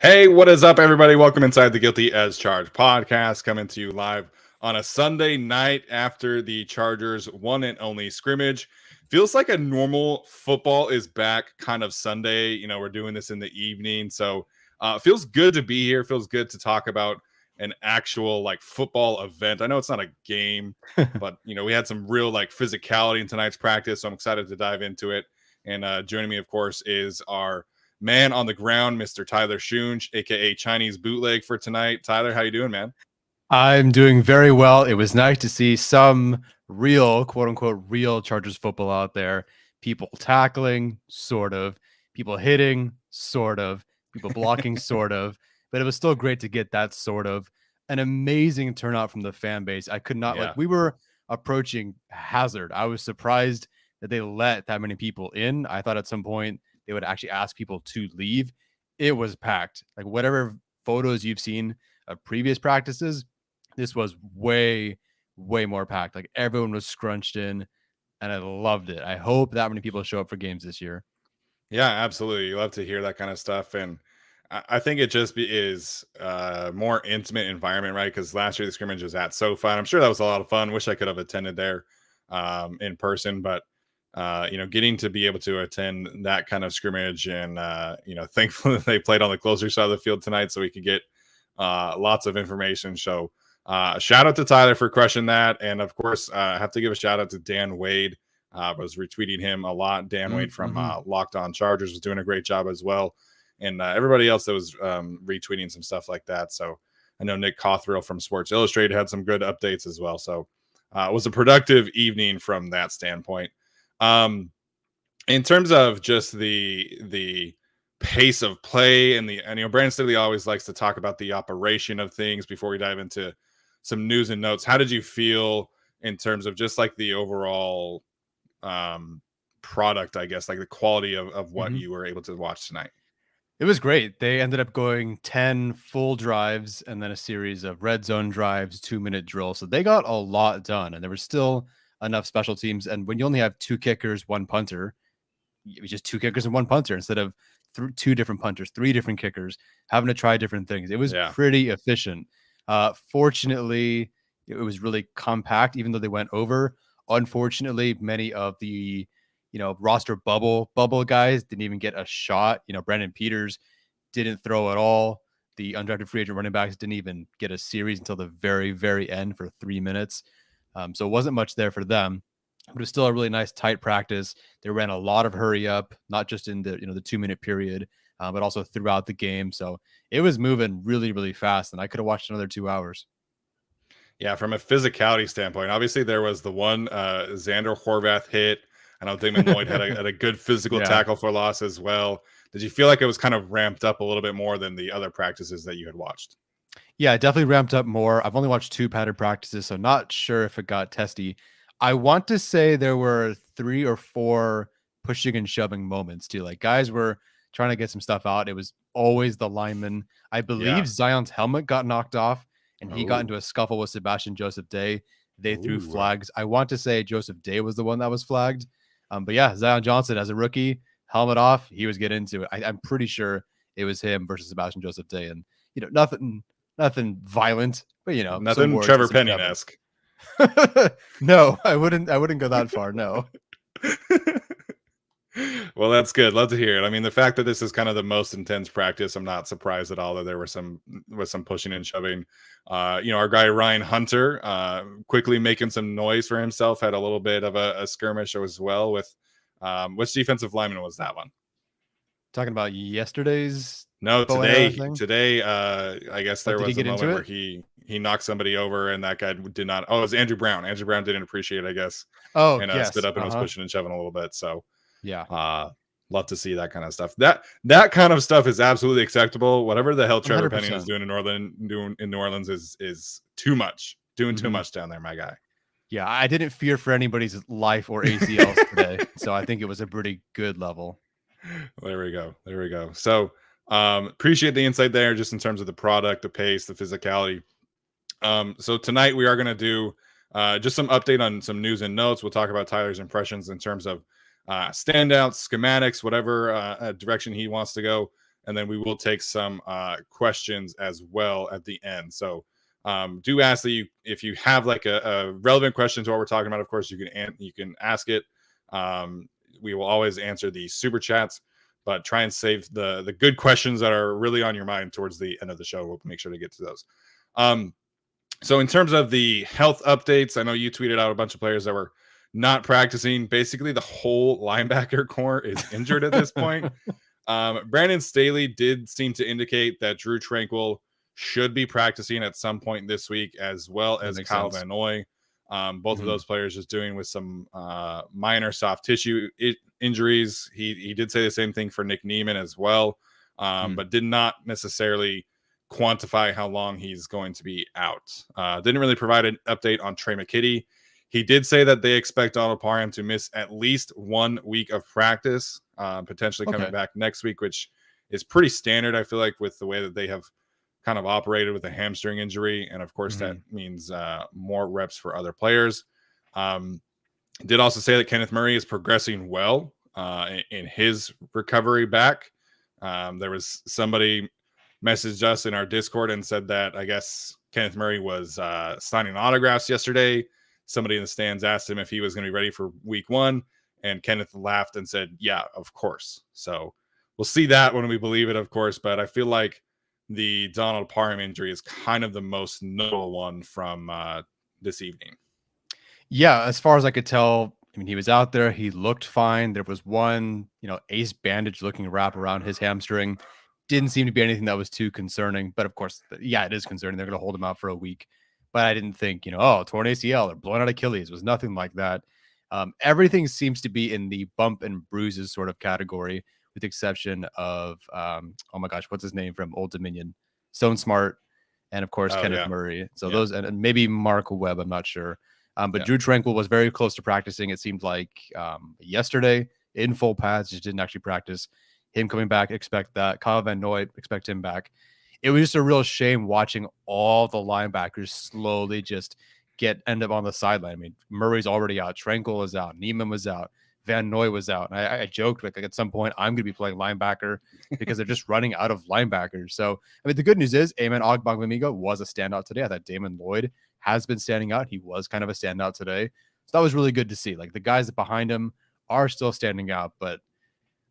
Hey, what is up, everybody? Welcome inside the Guilty as Charged podcast, coming to you live on a Sunday night after the Chargers' one and only scrimmage. Feels like a normal football is back kind of Sunday. We're doing this in the evening, so feels good to be here. Feels good to talk about an actual football event. I know it's not a game, but we had some real physicality in tonight's practice, so I'm excited to dive into it. And joining me, of course, is our man on the ground, Mr. Tyler Shunch, aka Chinese Bootleg, for tonight. Tyler, how you doing, man? I'm doing very well. It was nice to see some real, quote unquote, real Chargers football out there. People tackling, sort of. People hitting, sort of. People blocking, sort of. But it was still great to get that sort of an amazing turnout from the fan base. I could not we were approaching hazard. I was surprised that they let that many people in. I thought at some point they would actually ask people to leave. It was packed. Like whatever photos you've seen of previous practices, this was way more packed. Like everyone was scrunched in, and I loved it. I hope that many people show up for games this year. Yeah, absolutely. You love to hear that kind of stuff, and I think it just is a more intimate environment, right? Because last year the scrimmage was at SoFi. I'm sure that was a lot of fun. Wish I could have attended there in person, but getting to be able to attend that kind of scrimmage, and thankfully they played on the closer side of the field tonight, so we could get lots of information. So shout out to Tyler for crushing that, and of course I have to give a shout out to Dan Wade. Was retweeting him a lot. Dan Wade from Locked On Chargers was doing a great job as well, and everybody else that was retweeting some stuff like that. So I know Nick Cothrell from Sports Illustrated had some good updates as well. So it was a productive evening from that standpoint. In terms of just the pace of play and Brandon Staley always likes to talk about the operation of things before we dive into some news and notes. How did you feel in terms of just the overall product, I guess, the quality of what you were able to watch tonight? It was great. They ended up going 10 full drives and then a series of red zone drives, 2-minute drills. So they got a lot done, and there was still enough special teams. And when you only have 2 kickers, 1 punter, it was just 2 kickers and 1 punter instead of 2 different punters, 3 different kickers, having to try different things. It was pretty efficient. Fortunately, it was really compact, even though they went over. Unfortunately, many of the roster bubble guys didn't even get a shot. Brandon Peters didn't throw at all. The undrafted free agent running backs didn't even get a series until the very, very end for 3 minutes. So it wasn't much there for them, but it was still a really nice tight practice. They ran a lot of hurry up, not just in the the 2-minute period, but also throughout the game. So it was moving really, really fast, and I could have watched another 2 hours. Yeah, from a physicality standpoint, obviously there was the one Xander Horvath hit. I know Damon Lloyd had a good physical tackle for loss as well. Did you feel like it was kind of ramped up a little bit more than the other practices that you had watched? Yeah, it definitely ramped up more. I've only watched 2 padded practices, so not sure if it got testy. I want to say there were 3 or 4 pushing and shoving moments too. Like guys were trying to get some stuff out. It was always the lineman. I believe Zion's helmet got knocked off, and he got into a scuffle with Sebastian Joseph Day. They threw flags. I want to say Joseph Day was the one that was flagged. But yeah, Zion Johnson as a rookie, helmet off, he was getting into it. I'm pretty sure it was him versus Sebastian Joseph Day, and nothing violent, but nothing Trevor Penning-esque. No, I wouldn't go that far. No. Well, that's good. Love to hear it. I mean, the fact that this is kind of the most intense practice, I'm not surprised at all that there was some pushing and shoving. Our guy Ryan Hunter quickly making some noise for himself, had a little bit of a skirmish as well with which defensive lineman was that one? Talking about yesterday's? No, today. I guess there was a moment where he knocked somebody over, and that guy did not. Oh, it was Andrew Brown. Andrew Brown didn't appreciate it, I guess. Oh, and yes. stood up and was pushing and shoving a little bit. So yeah, love to see that kind of stuff. That kind of stuff is absolutely acceptable. Whatever the hell Trevor 100%. Penning is doing in New Orleans is too much. Doing too much down there, my guy. Yeah, I didn't fear for anybody's life or ACLs today, so I think it was a pretty good level. There we go. So appreciate the insight there, just in terms of the product, the pace, the physicality. So tonight we are going to do just some update on some news and notes. We'll talk about Tyler's impressions in terms of standouts, schematics, whatever direction he wants to go. and then we will take some questions as well at the end. So do ask that if you have like a relevant question to what we're talking about, of course you can ask it. We will always answer the super chats, but try and save the good questions that are really on your mind towards the end of the show. We'll make sure to get to those. So in terms of the health updates, I know you tweeted out a bunch of players that were not practicing. Basically, the whole linebacker core is injured at this point. Brandon Staley did seem to indicate that Drew Tranquil should be practicing at some point this week, as well as Kyle Van Noy. Both of those players just doing with some minor soft tissue injuries. He did say the same thing for Nick Neiman as well, but did not necessarily quantify how long he's going to be out. Didn't really provide an update on Trey McKitty. He did say that they expect Donald Parham to miss at least 1 week of practice, potentially coming back next week, which is pretty standard, I feel like, with the way that they have kind of operated with a hamstring injury. And of course, that means more reps for other players. Did also say that Kenneth Murray is progressing well in his recovery back. There was somebody messaged us in our Discord and said that I guess Kenneth Murray was signing autographs yesterday. Somebody in the stands asked him if he was going to be ready for week 1, and Kenneth laughed and said, yeah, of course. So we'll see that when we believe it, of course. But I feel like the Donald Parham injury is kind of the most notable one from this evening. Yeah, as far as I could tell, I mean, he was out there. He looked fine. There was one, ace bandage looking wrap around his hamstring. Didn't seem to be anything that was too concerning. But of course, yeah, it is concerning. They're going to hold him out for a week. But I didn't think, torn ACL or blown out Achilles. It was nothing like that. Everything seems to be in the bump and bruises sort of category, with the exception of, oh my gosh, what's his name from Old Dominion? Stone Smart, and of course, Kenneth Murray. So those, and maybe Mark Webb, I'm not sure. But Drew Tranquil was very close to practicing. It seemed like yesterday in full pads, just didn't actually practice. Him coming back, expect that. Kyle Van Noy, expect him back. It was just a real shame watching all the linebackers slowly just end up on the sideline. I mean, Murray's already out. Tranquil is out. Neiman was out. Van Noy was out. And I joked, like at some point, I'm going to be playing linebacker because they're just running out of linebackers. So, I mean, the good news is Amen Ogbongbemiga was a standout today. I thought Damon Lloyd has been standing out. He was kind of a standout today. So that was really good to see. Like the guys behind him are still standing out, but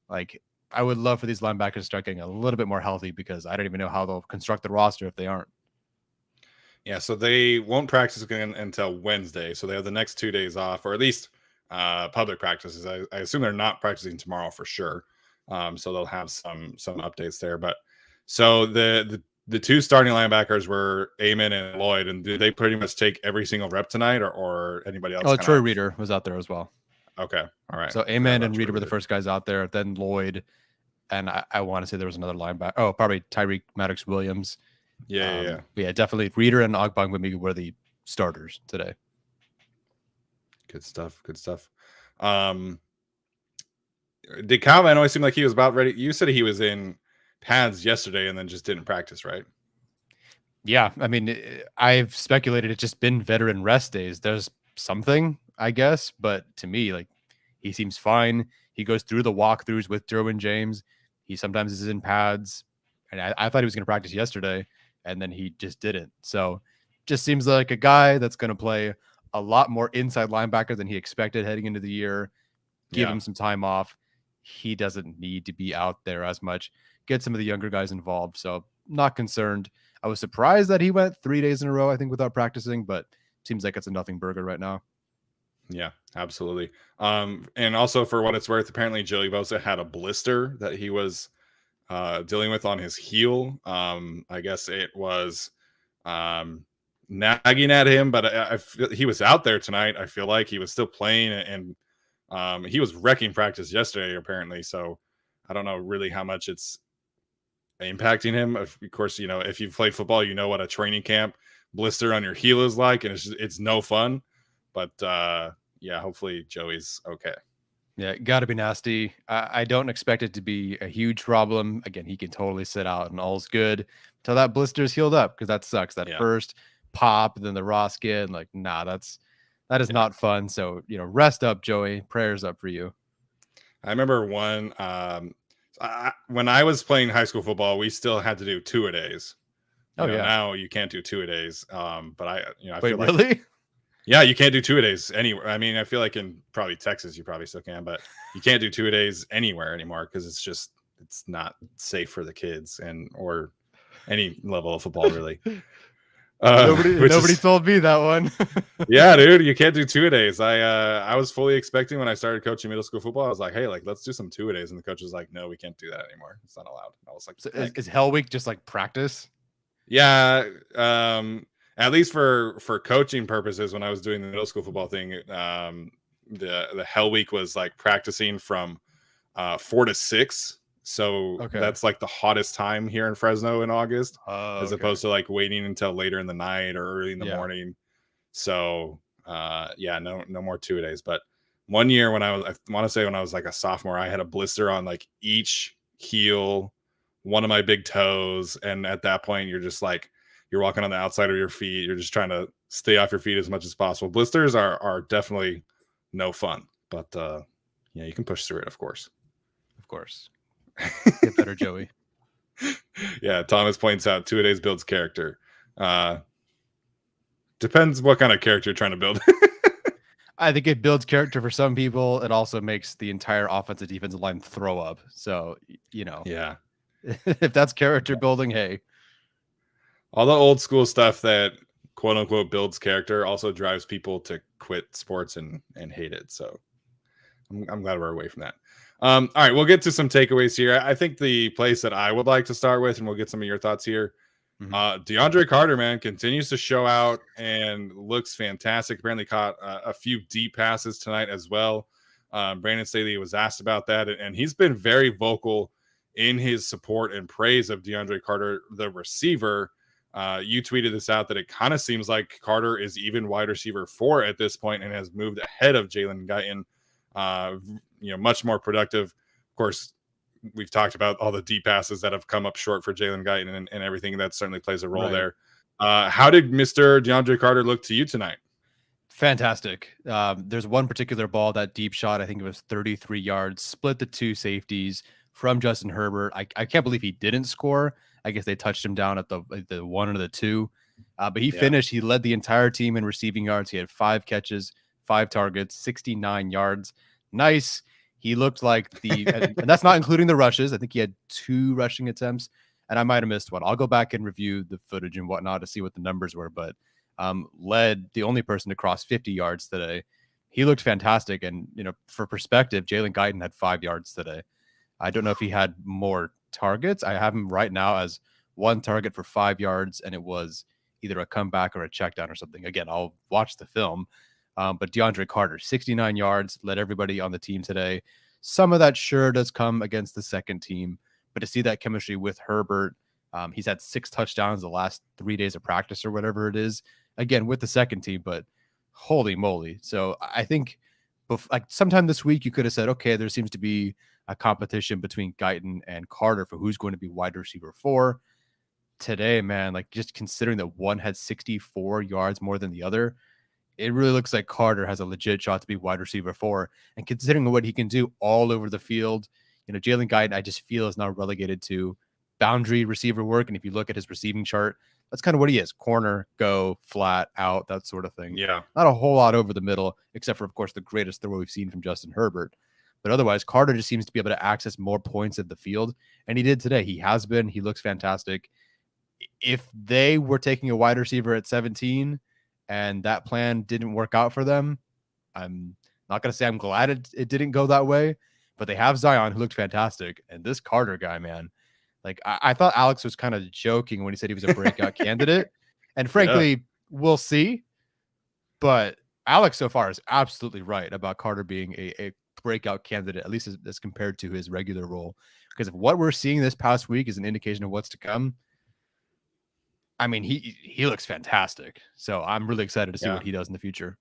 like I would love for these linebackers to start getting a little bit more healthy, because I don't even know how they'll construct the roster if they aren't. Yeah, so they won't practice again until Wednesday. So they have the next 2 days off, or at least public practices. I assume they're not practicing tomorrow for sure. So they'll have some updates there. But so the two starting linebackers were Amen and Lloyd, and did they pretty much take every single rep tonight, or anybody else? Oh, Troy Reader was out there as well. Okay, all right. So Amen and Reader were the first guys out there. Then Lloyd, and I want to say there was another linebacker. Oh, probably Tyreek Maddox Williams. Yeah. Definitely. Reader and Ogbongbemiga were the starters today. Good stuff. Did Kyle Van Noy seem like he was about ready? You said he was in pads yesterday and then just didn't practice, right? Yeah, I mean, I've speculated it's just been veteran rest days. There's something, I guess, but to me, like, he seems fine. He goes through the walkthroughs with Derwin James. He sometimes is in pads, and I thought he was going to practice yesterday, and then he just didn't. So, just seems like a guy that's going to play a lot more inside linebacker than he expected heading into the year. Give him some time off. He doesn't need to be out there as much. Get some of the younger guys involved. So, not concerned. I was surprised that he went 3 days in a row, I think, without practicing, but seems like it's a nothing burger right now. Yeah, absolutely. And also, for what it's worth, apparently Joey Bosa had a blister that he was dealing with on his heel. I guess it was nagging at him, but he was out there tonight. I feel like he was still playing, and he was wrecking practice yesterday, apparently. So I don't know really how much it's impacting him. Of course, if you've played football, you know what a training camp blister on your heel is like, and it's no fun. But yeah, hopefully Joey's okay. Yeah, got to be nasty. I don't expect it to be a huge problem. Again, he can totally sit out and all's good until that blister's healed up, because that sucks. That first pop, then the raw skin, like, nah, that is not fun. So, rest up, Joey. Prayers up for you. I remember one When I was playing high school football, we still had to do two-a-days. Oh yeah. Now you can't do two-a-days. But I Wait, feel like, really? yeah, you can't do two-a-days anywhere. I mean, I feel like in probably Texas, you probably still can, but you can't do two-a-days anywhere anymore because it's not safe for the kids or any level of football really. Nobody told me that one. Yeah, dude, you can't do two-a-days. I was fully expecting when I started coaching middle school football. I was like, hey, like let's do some two-a-days, and the coach was like, no, we can't do that anymore. It's not allowed. And I was like, So is Hell Week just like practice? yeah, at least for coaching purposes, when I was doing the middle school football thing, the Hell Week was like practicing from 4 to 6. So that's like the hottest time here in Fresno in August, as opposed to like waiting until later in the night or early in the morning. So no more two-a-days. But one year when I want to say when I was like a sophomore, I had a blister on like each heel, one of my big toes, and at that point you're just like you're walking on the outside of your feet. You're just trying to stay off your feet as much as possible. Blisters are definitely no fun, but you can push through it, of course. Of course. Get better, Joey. Yeah, Thomas points out two-a-days builds character. Depends what kind of character you're trying to build. I think it builds character for some people. It also makes the entire offensive defensive line throw up. So, yeah, if that's character building, hey. All the old school stuff that quote unquote builds character also drives people to quit sports and hate it. So I'm glad we're away from that. All right, we'll get to some takeaways here. I think the place that I would like to start with, and we'll get some of your thoughts here. Deandre Carter, man, continues to show out and looks fantastic. Apparently caught a few deep passes tonight as well. Brandon Staley was asked about that, and he's been very vocal in his support and praise of Deandre Carter, the receiver. You tweeted this out that it kind of seems like Carter is even wide receiver 4 at this point and has moved ahead of Jalen Guyton. Much more productive. Of course, we've talked about all the deep passes that have come up short for Jalen Guyton and everything that certainly plays a role there. How did Mr. Deandre Carter look to you tonight? Fantastic. There's one particular ball, that deep shot, I think it was 33 yards, split the two safeties from Justin Herbert. I can't believe he didn't score. I guess they touched him down at the 1 or the 2. But he finished. He led the entire team in receiving yards. He had 5 catches, 5 targets, 69 yards. Nice. He looked like and that's not including the rushes. I think he had 2 rushing attempts, and I might have missed one. I'll go back and review the footage and whatnot to see what the numbers were, but led the only person to cross 50 yards today. He looked fantastic. And, for perspective, Jalen Guyton had 5 yards today. I don't know if he had more targets. I have him right now as 1 target for 5 yards, and it was either a comeback or a check down or something. Again, I'll watch the film. But Deandre Carter, 69 yards, led everybody on the team today. Some of that sure does come against the second team, but to see that chemistry with Herbert, he's had 6 touchdowns the last 3 days of practice or whatever it is, again, with the second team, but holy moly. So I think like sometime this week, you could have said, okay, there seems to be a competition between Guyton and Carter for who's going to be wide receiver 4. Today, man, like just considering that one had 64 yards more than the other, it really looks like Carter has a legit shot to be wide receiver 4. And considering what he can do all over the field, Jalen Guyton, I just feel is now relegated to boundary receiver work. And if you look at his receiving chart, that's kind of what he is. Corner, go, flat, out, that sort of thing. Yeah. Not a whole lot over the middle, except for, of course, the greatest throw we've seen from Justin Herbert. But otherwise, Carter just seems to be able to access more points of the field. And he did today. He has been. He looks fantastic. If they were taking a wide receiver at 17 and that plan didn't work out for them, I'm not going to say I'm glad it didn't go that way, but they have Zion, who looked fantastic. And this Carter guy, man, like I thought Alex was kind of joking when he said he was a breakout candidate. And frankly, we'll see. But Alex so far is absolutely right about Carter being a breakout candidate, at least as compared to his regular role. Because if what we're seeing this past week is an indication of what's to come, I mean, he looks fantastic. So I'm really excited to see what he does in the future.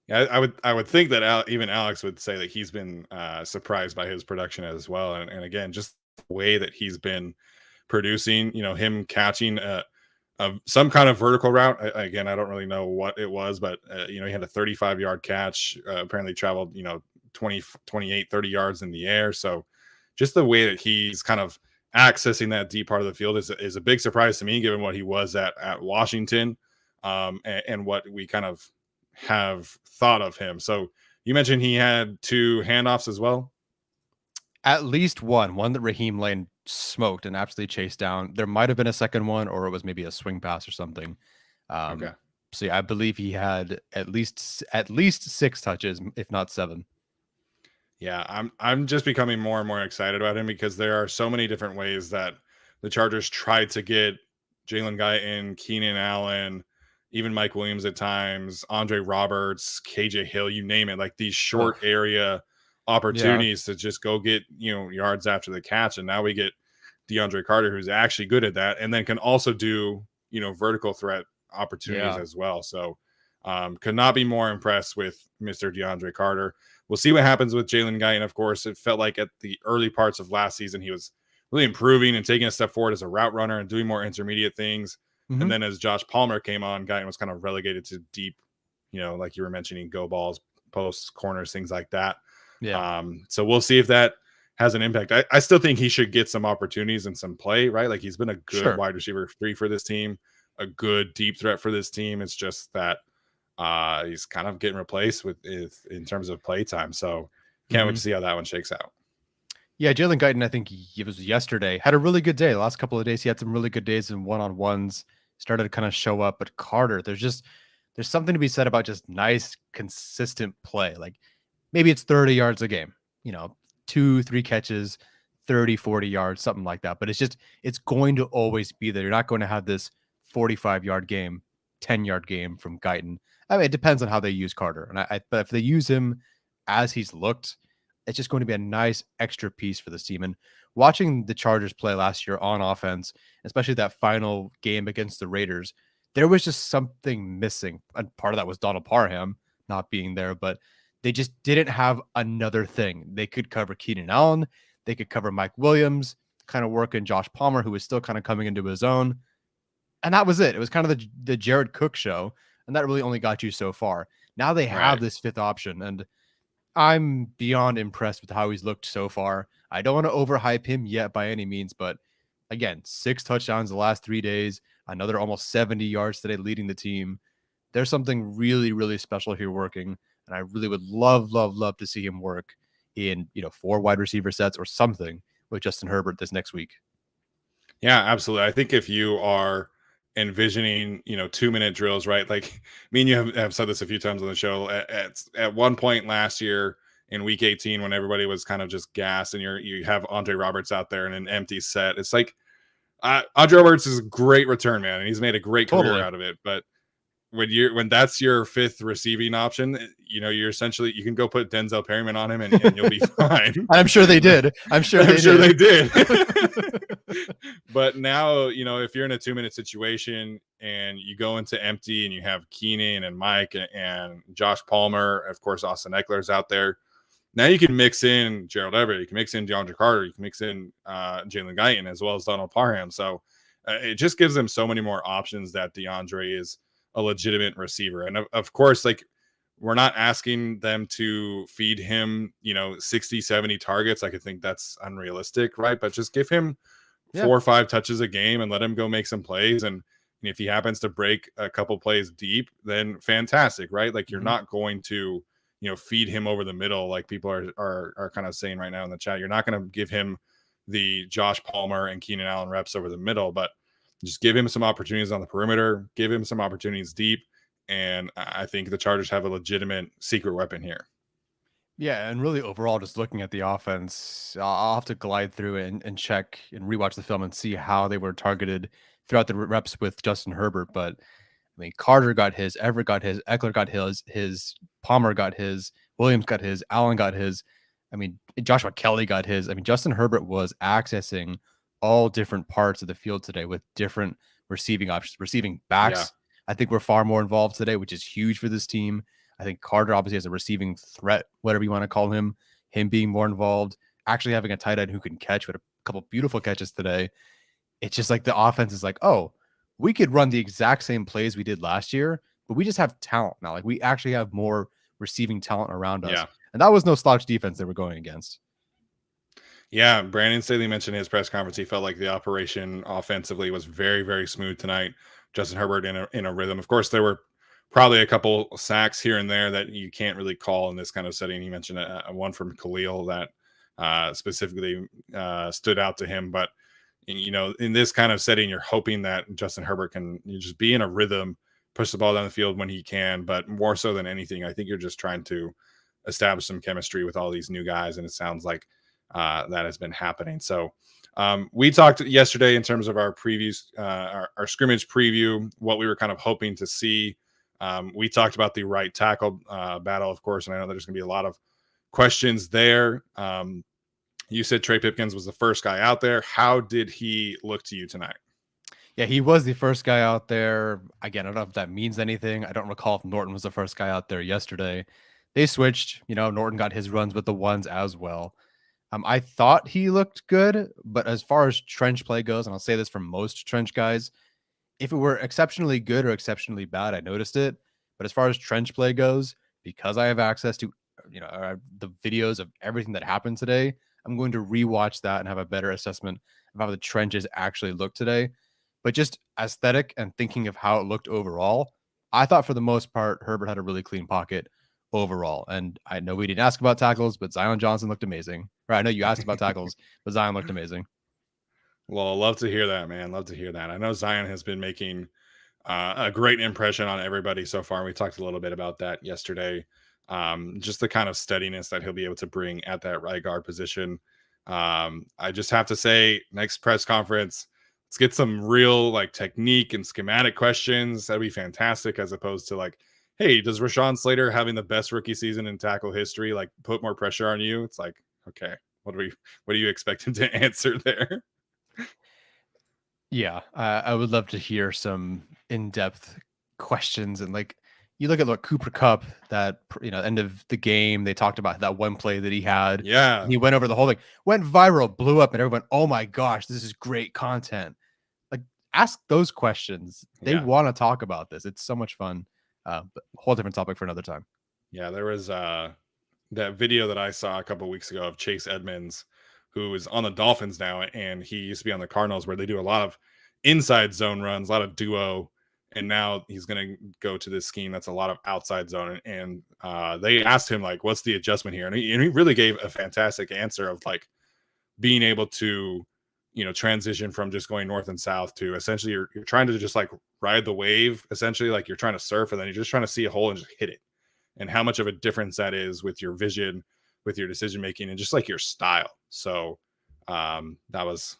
Yeah, I would think that even Alex would say that he's been surprised by his production as well. And again, just the way that he's been producing, him catching some kind of vertical route. Again, I don't really know what it was, but he had a 35-yard catch, apparently traveled, 20, 28, 30 yards in the air. So just the way that he's kind of accessing that deep part of the field is a big surprise to me, given what he was at Washington, and what we kind of have thought of him. So you mentioned he had 2 handoffs as well. At least one that Raheem Lane smoked and absolutely chased down. There might have been a second one, or it was maybe a swing pass or something. Okay. So yeah, I believe he had at least 6 touches, if not 7. Yeah, I'm just becoming more and more excited about him because there are so many different ways that the Chargers tried to get Jalen Guyton, Keenan Allen, even Mike Williams at times, Andre Roberts, KJ Hill, you name it, like these short area opportunities to just go get, yards after the catch. And now we get Deandre Carter, who's actually good at that, and then can also do, vertical threat opportunities as well. So could not be more impressed with Mr. Deandre Carter. We'll see what happens with Jalen Guyton. Of course, it felt like at the early parts of last season, he was really improving and taking a step forward as a route runner and doing more intermediate things. Mm-hmm. And then as Josh Palmer came on, Guyton was kind of relegated to deep, like you were mentioning, go balls, posts, corners, things like that. Yeah. So we'll see if that has an impact. I still think he should get some opportunities and some play, right? Like he's been a good wide receiver 3 for this team, a good deep threat for this team. It's just that he's kind of getting replaced in terms of play time. So can't wait to see how that one shakes out. Yeah, Jalen Guyton, I think it was yesterday, had a really good day. The last couple of days, he had some really good days in one-on-ones, started to kind of show up. But Carter, there's something to be said about just nice, consistent play. Like maybe it's 30 yards a game, 2-3 catches, 30, 40 yards, something like that. But it's going to always be there. You're not going to have this 45-yard game, 10-yard game from Guyton. I mean, it depends on how they use Carter. But if they use him as he's looked, it's just going to be a nice extra piece for this team. And watching the Chargers play last year on offense, especially that final game against the Raiders, there was just something missing. And part of that was Donald Parham not being there, but they just didn't have another thing. They could cover Keenan Allen. They could cover Mike Williams, kind of work in Josh Palmer, who was still kind of coming into his own. And that was it. It was kind of the Jared Cook show. And that really only got you so far. Now they have this 5th option, and I'm beyond impressed with how he's looked so far. I don't want to overhype him yet by any means, but again, 6 touchdowns the last 3 days, another almost 70 yards today leading the team. There's something really, really special here working, and I really would love to see him work in 4 wide receiver sets or something with Justin Herbert this next week. Yeah, absolutely. I think if you are envisioning 2-minute drills, right? Like me and you have said this a few times on the show. At one point last year in week 18, when everybody was kind of just gassed, and you have Andre Roberts out there in an empty set, it's like Andre Roberts is a great return man, and he's made a great career out of it. But when that's your 5th receiving option, you're essentially, you can go put Denzel Perryman on him and you'll be fine. I'm sure they did. I'm sure they did. But now, if you're in a 2-minute situation and you go into empty and you have Keenan and Mike and Josh Palmer, of course, Austin Eckler's out there. Now you can mix in Gerald Everett, you can mix in DeAndre Carter, you can mix in Jalen Guyton, as well as Donald Parham. So it just gives them so many more options that DeAndre is a legitimate receiver. And of course, like, we're not asking them to feed him, 60, 70 targets. Like, I think that's unrealistic, right? But just give him 4 or 5 touches a game and let him go make some plays. And if he happens to break a couple plays deep, then fantastic, right? Like, you're not going to, feed him over the middle, like people are kind of saying right now in the chat. You're not going to give him the Josh Palmer and Keenan Allen reps over the middle, but just give him some opportunities on the perimeter, give him some opportunities deep. And I think the Chargers have a legitimate secret weapon here. Yeah, and really overall, just looking at the offense, I'll have to glide through it and check and rewatch the film and see how they were targeted throughout the reps with Justin Herbert. But I mean, Carter got his, Everett got his, Eckler got his, Palmer got his, Williams got his, Allen got his. I mean, Joshua Kelly got his. I mean, Justin Herbert was accessing all different parts of the field today with different receiving options, receiving backs. Yeah. I think we're far more involved today, which is huge for this team. I think Carter obviously has a receiving threat, whatever you want to call him being more involved, actually having a tight end who can catch with a couple beautiful catches today. It's just like the offense is like, oh, we could run the exact same plays we did last year, but we just have talent now. Like, we actually have more receiving talent around us. Yeah. And that was no slouch defense they were going against. Yeah, Brandon Staley mentioned in his press conference he felt like the operation offensively was very, very smooth tonight. Justin Herbert in a rhythm. Of course, there were probably a couple sacks here and there that you can't really call in this kind of setting. He mentioned a one from Khalil that specifically stood out to him. But in this kind of setting, you're hoping that Justin Herbert can just be in a rhythm, push the ball down the field when he can. But more so than anything, I think you're just trying to establish some chemistry with all these new guys, and it sounds like that has been happening. So we talked yesterday in terms of our previews, our scrimmage preview, what we were kind of hoping to see. We talked about the right tackle battle, of course, and I know there's going to be a lot of questions there. You said Trey Pipkins was the first guy out there. How did he look to you tonight? Yeah, he was the first guy out there. Again, I don't know if that means anything. I don't recall if Norton was the first guy out there yesterday. They switched. Norton got his runs with the ones as well. I thought he looked good, but as far as trench play goes, and I'll say this for most trench guys, if it were exceptionally good or exceptionally bad, I noticed it. But as far as trench play goes, because I have access to the videos of everything that happened today, I'm going to rewatch that and have a better assessment of how the trenches actually look today. But just aesthetic and thinking of how it looked overall, I thought for the most part, Herbert had a really clean pocket overall. And I know we didn't ask about tackles, but Zion Johnson looked amazing. Right? I know you asked about tackles, but Zion looked amazing. Well, love to hear that, man. Love to hear that. I know Zion has been making a great impression on everybody so far. We talked a little bit about that yesterday. Just the kind of steadiness that he'll be able to bring at that right guard position. I just have to say, next press conference, let's get some real like technique and schematic questions. That'd be fantastic, as opposed to like, hey, does Rashawn Slater having the best rookie season in tackle history like put more pressure on you? It's like, okay, what do you expect him to answer there? Yeah, I would love to hear some in-depth questions. And like, you look at Cooper Cup, that end of the game, they talked about that one play that he had. Yeah. He went over the whole thing, went viral, blew up, and everyone, oh my gosh, this is great content. Like, ask those questions. They Yeah. want to talk about this. It's so much fun. But whole different topic for another time. Yeah, there was that video that I saw a couple weeks ago of Chase Edmonds, who is on the Dolphins now, and he used to be on the Cardinals, where they do a lot of inside zone runs, a lot of duo, and now he's going to go to this scheme that's a lot of outside zone. And they asked him like, "What's the adjustment here?" And he really gave a fantastic answer of like being able to transition from just going north and south to essentially you're trying to just like ride the wave, essentially like you're trying to surf, and then you're just trying to see a hole and just hit it, and how much of a difference that is with your vision, with your decision making, and just like your style. So that was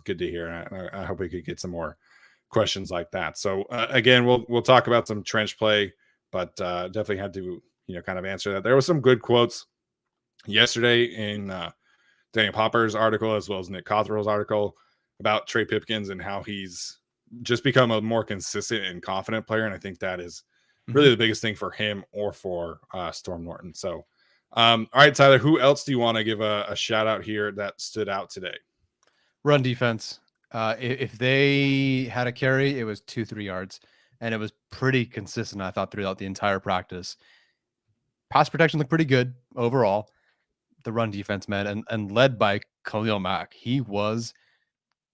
good to hear. And I hope we could get some more questions like that. So again, we'll talk about some trench play, but definitely had to kind of answer that. There was some good quotes yesterday in Daniel Popper's article, as well as Nick Cothrell's article, about Trey Pipkins and how he's just become a more consistent and confident player. And I think that is really the biggest thing for him or for Storm Norton. So, all right, Tyler, who else do you want to give a shout out here that stood out today? Run defense. If they had a carry, it was 2-3 yards, and it was pretty consistent, I thought, throughout the entire practice. Pass protection looked pretty good overall. The run defense, man, and led by Khalil Mack. He was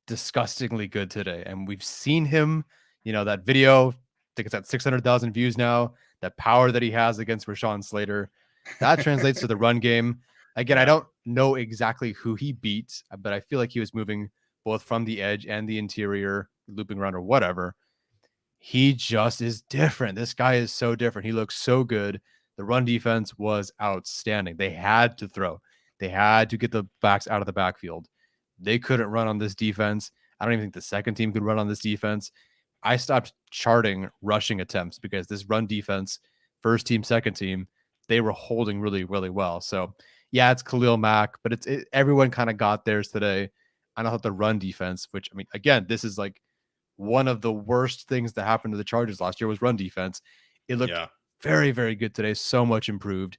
disgustingly good today. And we've seen him, that video, I think it's at 600,000 views now, that power that he has against Rashawn Slater. That translates to the run game. Again, I don't know exactly who he beat, but I feel like he was moving both from the edge and the interior, looping around or whatever. He just is different. This guy is so different. He looks so good. The run defense was outstanding. They had to throw. They had to get the backs out of the backfield. They couldn't run on this defense. I don't even think the second team could run on this defense. I stopped charting rushing attempts because this run defense, first team, second team, they were holding really, really well. So, yeah, it's Khalil Mack, but everyone kind of got theirs today. And I thought the run defense, which, I mean, again, this is like one of the worst things that happened to the Chargers last year was run defense. It looked very, very good today. So much improved.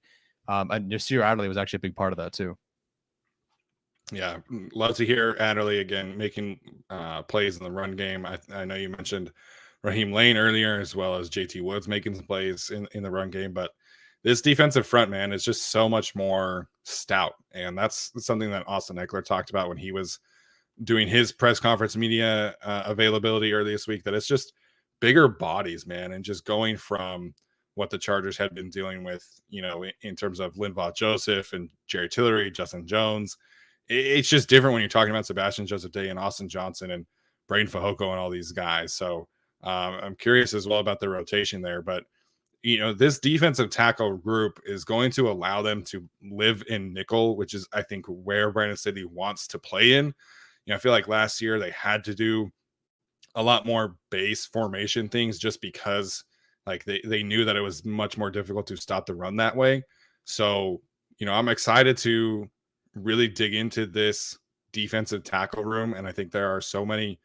And Nasir Adderley was actually a big part of that too. Yeah, love to hear Adderley again making plays in the run game. I know you mentioned Raheem Lane earlier, as well as JT Woods making some plays in the run game. But this defensive front, man, is just so much more stout. And that's something that Austin Eckler talked about when he was doing his press conference media availability earlier this week, that it's just bigger bodies, man, and just going from what the Chargers had been dealing with, in terms of Linval Joseph and Jerry Tillery, Justin Jones. It's just different when you're talking about Sebastian Joseph Day and Austin Johnson and Braden Fehoko and all these guys. So I'm curious as well about the rotation there, but this defensive tackle group is going to allow them to live in nickel, which is, I think, where Brandon Staley wants to play in. I feel like last year they had to do a lot more base formation things just because like they knew that it was much more difficult to stop the run that way. So, I'm excited to really dig into this defensive tackle room. And I think there are so many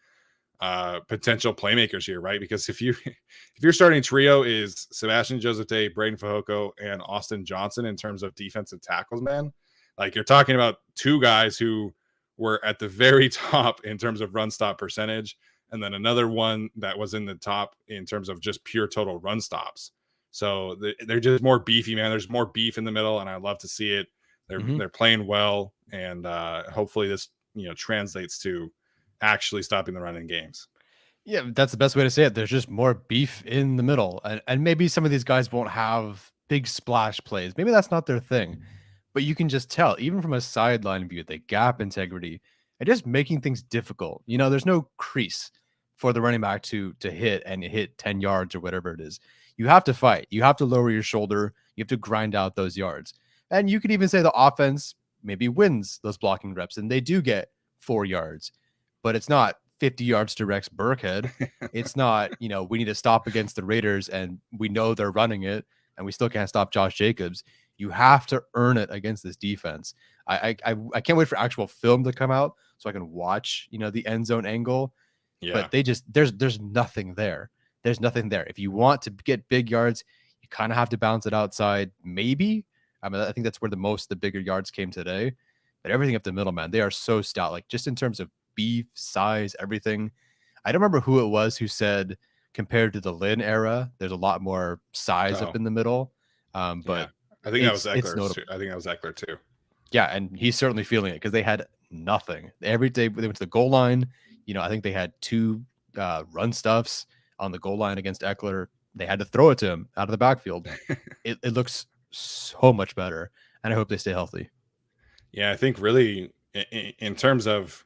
potential playmakers here, right? Because if your starting trio is Sebastian Joseph Day, Braden Fehoko, and Austin Johnson in terms of defensive tackles, man, like you're talking about two guys who were at the very top in terms of run stop percentage, and then another one that was in the top in terms of just pure total run stops. So they're just more beefy, man. There's more beef in the middle, and I love to see it. They're playing well, and hopefully this translates to actually stopping the run in games. Yeah, that's the best way to say it. There's just more beef in the middle, and maybe some of these guys won't have big splash plays. Maybe that's not their thing, but you can just tell, even from a sideline view, the gap integrity and just making things difficult. There's no crease for the running back to hit and hit 10 yards or whatever it is. You have to fight. You have to lower your shoulder. You have to grind out those yards. And you could even say the offense maybe wins those blocking reps, and they do get 4 yards, but it's not 50 yards to Rex Burkhead. It's not, we need to stop against the Raiders and we know they're running it and we still can't stop Josh Jacobs. You have to earn it against this defense. I can't wait for actual film to come out so I can watch, the end zone angle. Yeah. But there's nothing there. There's nothing there. If you want to get big yards, you kind of have to bounce it outside. Maybe. I think that's where the bigger yards came today. But everything up the middle, man, they are so stout. Like just in terms of beef, size, everything. I don't remember who it was who said compared to the Lynn era, there's a lot more size up in the middle. But yeah. I think that was Eckler. I think that was Eckler too. Yeah, and he's certainly feeling it because they had nothing. Every day they went to the goal line. I think they had 2 run stuffs on the goal line against Eckler. They had to throw it to him out of the backfield. It looks so much better, and I hope they stay healthy. Yeah, I think really in terms of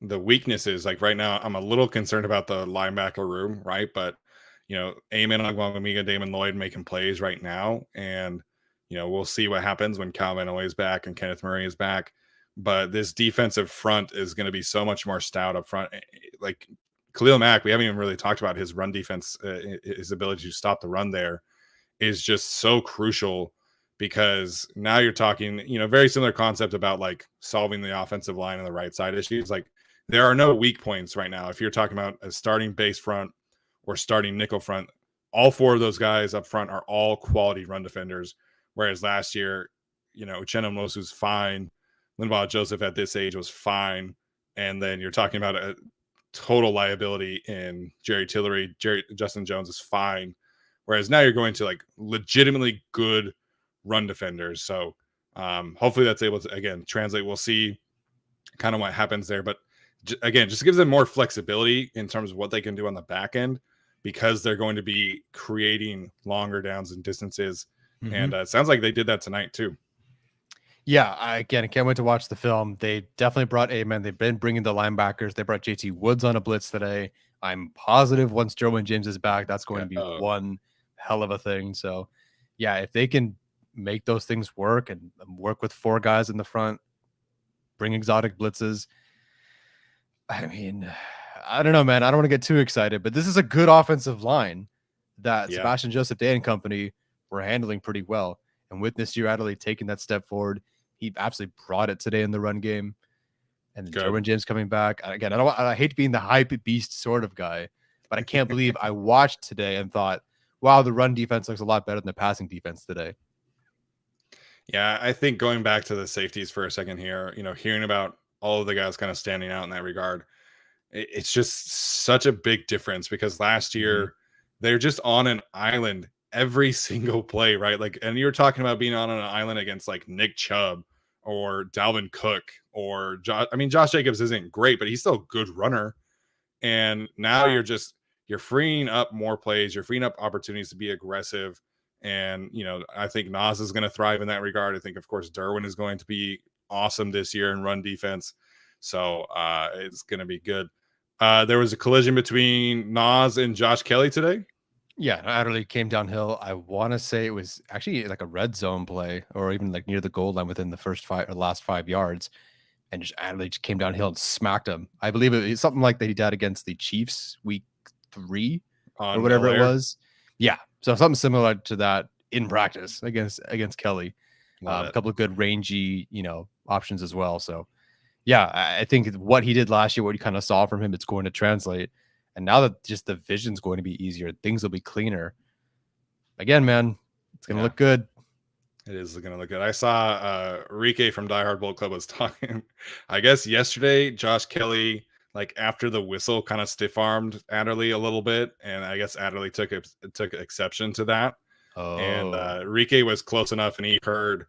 the weaknesses, like right now, I'm a little concerned about the linebacker room, right? But Amen Ogwangamiga, Damon Lloyd making plays right now, and we'll see what happens when Calvin Oy is back and Kenneth Murray is back. But this defensive front is going to be so much more stout up front. Like Khalil Mack, we haven't even really talked about his run defense, his ability to stop the run there is just so crucial, because now you're talking, very similar concept about like solving the offensive line and the right side issues. Like there are no weak points right now. If you're talking about a starting base front or starting nickel front, all 4 of those guys up front are all quality run defenders. Whereas last year, Uchenna Nwosu's fine. Linval Joseph at this age was fine. And then you're talking about a total liability in Jerry Tillery. Justin Jones is fine. Whereas now you're going to like legitimately good run defenders. So hopefully that's able to, again, translate. We'll see kind of what happens there. But again, just gives them more flexibility in terms of what they can do on the back end, because they're going to be creating longer downs and distances. Mm-hmm. And it sounds like they did that tonight too. Yeah, I can't wait to watch the film. They definitely brought Amen. They've been bringing the linebackers. They brought JT Woods on a blitz today. I'm positive once Derwin James is back, that's going to be one hell of a thing. So, yeah, if they can make those things work and work with 4 guys in the front, bring exotic blitzes. I mean, I don't know, man. I don't want to get too excited, but this is a good offensive line that Sebastian Joseph Day and company were handling pretty well. And with Nasir Adderley taking that step forward, he absolutely brought it today in the run game. And then Derwin James coming back. Again, I hate being the hype beast sort of guy, but I can't believe I watched today and thought, wow, the run defense looks a lot better than the passing defense today. Yeah, I think going back to the safeties for a second here, hearing about all of the guys kind of standing out in that regard, it's just such a big difference, because last year they're just on an island every single play, right? Like, and you're talking about being on an island against like Nick Chubb or Dalvin Cook or Josh. I mean, Josh Jacobs isn't great, but he's still a good runner. And now you're freeing up more plays, you're freeing up opportunities to be aggressive. And I think Nas is going to thrive in that regard. I think, of course, Derwin is going to be awesome this year in run defense. So it's going to be good. There was a collision between Nas and Josh Kelly today. Yeah, Adderley came downhill. I want to say it was actually like a red zone play, or even like near the goal line within the first 5 or last 5 yards, and just Adderley just came downhill and smacked him. I believe it's something like that he did against the Chiefs week 3 or whatever it was. Yeah, so something similar to that in practice against Kelly. A couple of good rangy options as well. So yeah, I think what he did last year, what you kind of saw from him, it's going to translate. And now that just the vision's going to be easier, things will be cleaner. Again, man, it's going to look good. It is going to look good. I saw Rike from Die Hard Bolt Club was talking, I guess yesterday, Josh Kelly, like after the whistle, kind of stiff-armed Adderley a little bit. And I guess Adderley took exception to that. Oh. And Rike was close enough, and he heard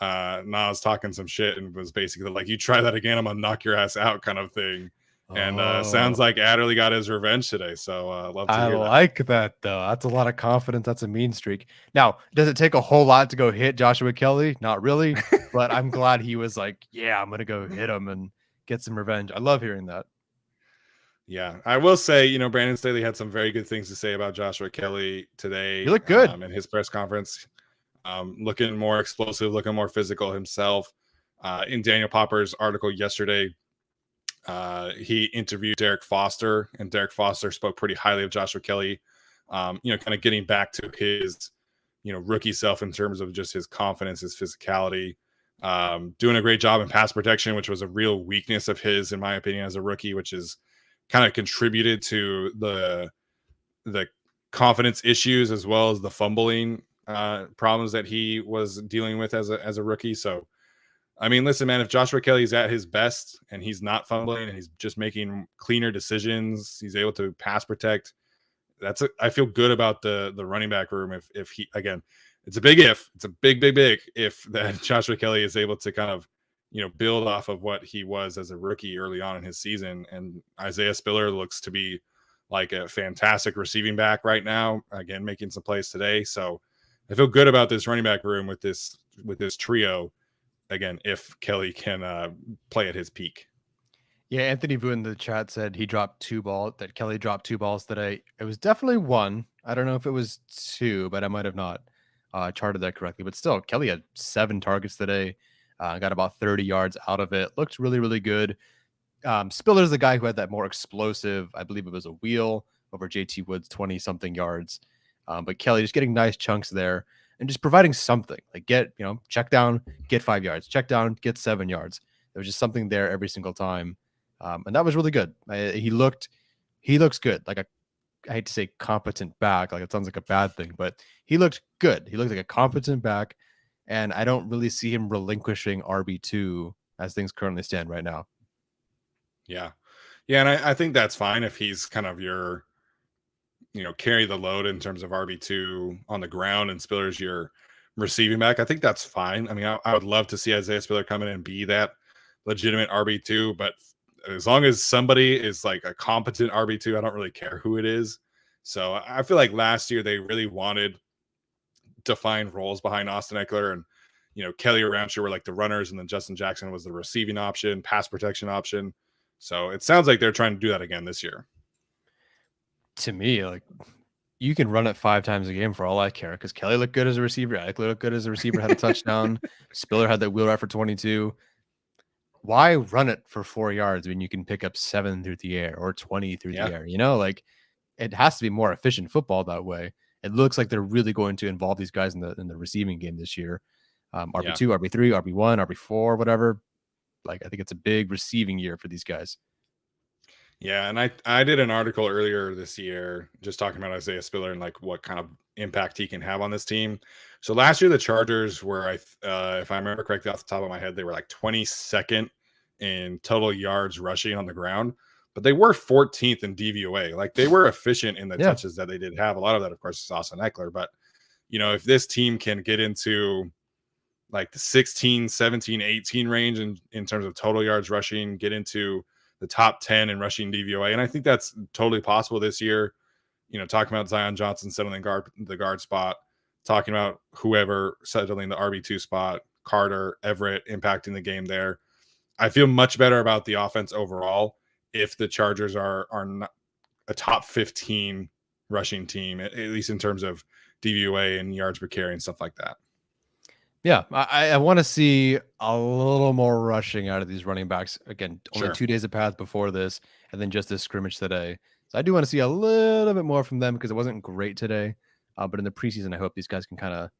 Nas talking some shit and was basically like, you try that again, I'm going to knock your ass out kind of thing. And sounds like Adderley got his revenge today. So love to hear that. I like that, though. That's a lot of confidence. That's a mean streak. Now, does it take a whole lot to go hit Joshua Kelly? Not really. But I'm glad he was like, yeah, I'm going to go hit him and get some revenge. I love hearing that. Yeah, I will say, Brandon Staley had some very good things to say about Joshua Kelly today. He looked good in his press conference. Looking more explosive, looking more physical himself. In Daniel Popper's article yesterday, he interviewed Derek Foster, and Derek Foster spoke pretty highly of Joshua Kelly, kind of getting back to his, rookie self in terms of just his confidence, his physicality, doing a great job in pass protection, which was a real weakness of his, in my opinion, as a rookie, which is kind of contributed to the confidence issues as well as the fumbling problems that he was dealing with as a rookie. So, I mean, listen, man, if Joshua Kelly's at his best and he's not fumbling and he's just making cleaner decisions, he's able to pass protect. I feel good about the running back room. If he, again, it's a big if, it's a big if that Joshua Kelly is able to kind of, build off of what he was as a rookie early on in his season. And Isaiah Spiller looks to be like a fantastic receiving back right now. Again, making some plays today. So I feel good about this running back room with this trio. Again, if Kelly can play at his peak. Yeah, Anthony Vu in the chat said Kelly dropped 2 balls today. It was definitely 1. I don't know if it was 2, but I might have not charted that correctly. But still, Kelly had 7 targets today. Got about 30 yards out of it. Looked really, really good. Spiller's the guy who had that more explosive, I believe it was a wheel over JT Woods, 20-something yards. But Kelly just getting nice chunks there and just providing something. Like check down, get 5 yards. Check down, get 7 yards. There was just something there every single time. And that was really good. He looks good. Like I hate to say competent back, like it sounds like a bad thing, but he looked good. He looked like a competent back. And I don't really see him relinquishing RB2 as things currently stand right now. Yeah. And I think that's fine if he's kind of your, carry the load in terms of RB2 on the ground and Spiller's your receiving back. I think that's fine. I mean, I would love to see Isaiah Spiller come in and be that legitimate RB2, but as long as somebody is like a competent RB2, I don't really care who it is. So I feel like last year they really wanted defined roles behind Austin Eckler, and Kelly or Ramsey were like the runners, and then Justin Jackson was the receiving option, pass protection option. So it sounds like they're trying to do that again this year. To me, like you can run it 5 times a game for all I care, because Kelly looked good as a receiver, Eckler looked good as a receiver, had a touchdown. Spiller had that wheel route for 22. Why run it for 4 yards when you can pick up 7 through the air or 20 through the air? Like it has to be more efficient football that way. It looks like they're really going to involve these guys in the receiving game this year. RB2, RB3, RB1, RB4, whatever. Like I think it's a big receiving year for these guys. Yeah, and I did an article earlier this year just talking about Isaiah Spiller and like what kind of impact he can have on this team. So last year the Chargers were, if I remember correctly off the top of my head, they were like 22nd in total yards rushing on the ground, but they were 14th in DVOA. Like they were efficient in the touches that they did have. A lot of that, of course, is Austin Eckler, but if this team can get into like the 16, 17, 18 range in terms of total yards rushing, get into the top 10 in rushing DVOA. And I think that's totally possible this year. Talking about Zion Johnson settling the guard spot, talking about whoever settling the RB2 spot, Carter, Everett impacting the game there. I feel much better about the offense overall if the Chargers are not a top 15 rushing team, at least in terms of DVOA and yards per carry and stuff like that. Yeah, I want to see a little more rushing out of these running backs. Again, only 2 days of path before this, and then just this scrimmage today. So I do want to see a little bit more from them because it wasn't great today. But in the preseason, I hope these guys can kind of,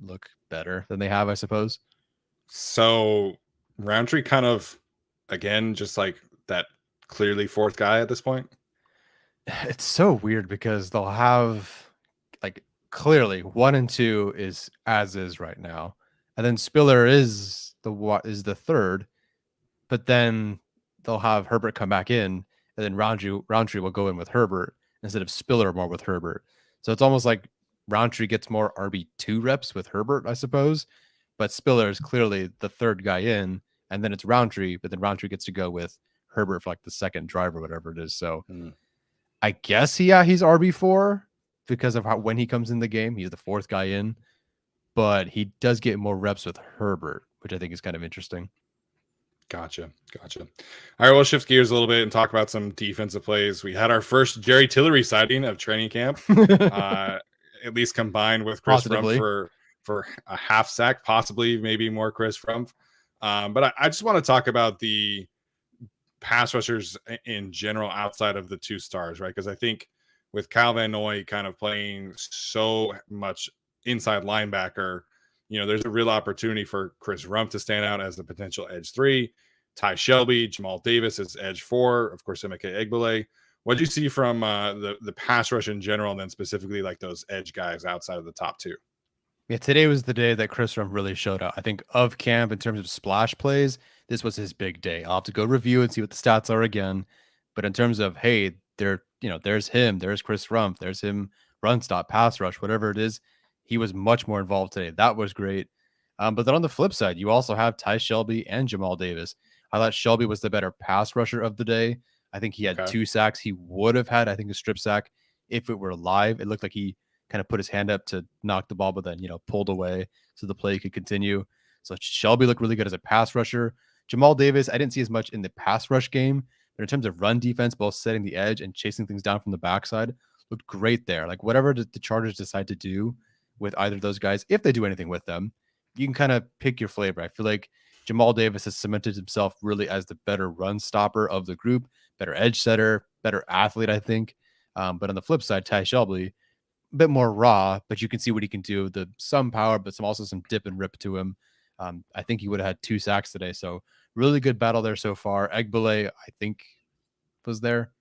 look better than they have, I suppose. So Roundtree kind of, again, just like that clearly fourth guy at this point. It's so weird because they'll have like clearly 1 and 2 is as is right now, and then Spiller is the third, but then they'll have Herbert come back in, and then Roundtree will go in with Herbert instead of Spiller more with Herbert. So it's almost like Roundtree gets more RB2 reps with Herbert, I suppose, but Spiller is clearly the third guy in, and then it's Roundtree, but then Roundtree gets to go with Herbert for like the second drive or whatever it is. So I guess he's RB4 because of when he comes in the game, he's the fourth guy in, but he does get more reps with Herbert, which I think is kind of interesting. Gotcha. All right, we'll shift gears a little bit and talk about some defensive plays. We had our first Jerry Tillery sighting of training camp, at least combined with Chris Rumph for a half sack, possibly maybe more Chris Rumph. But I just want to talk about the pass rushers in general outside of the 2 stars, right? Because I think with Kyle Van Noy kind of playing so much inside linebacker, there's a real opportunity for Chris Rumph to stand out as the potential edge 3, Ty Shelby, Jamal Davis as edge 4, of course, Emeka Egbule. What did you see from the pass rush in general, and then specifically like those edge guys outside of the top 2? Yeah, today was the day that Chris Rumph really showed out. I think of camp in terms of splash plays, this was his big day. I'll have to go review and see what the stats are again. But in terms of, hey, there's him, there's Chris Rumph, there's him, run stop, pass rush, whatever it is, he was much more involved today. That was great. But then on the flip side, you also have Ty Shelby and Jamal Davis. I thought Shelby was the better pass rusher of the day. I think he had 2 sacks. He would have had, I think, a strip sack if it were live. It looked like he kind of put his hand up to knock the ball, but then, pulled away so the play could continue. So Shelby looked really good as a pass rusher. Jamal Davis, I didn't see as much in the pass rush game, but in terms of run defense, both setting the edge and chasing things down from the backside, looked great there. Like whatever the Chargers decide to do with either of those guys, if they do anything with them, you can kind of pick your flavor. I feel like Jamal Davis has cemented himself really as the better run stopper of the group, better edge setter, better athlete, I think. But on the flip side, Ty Shelby, a bit more raw, but you can see what he can do. Some power, but some dip and rip to him. I think he would have had 2 sacks today. So really good battle there so far. Egbule, I think, was there.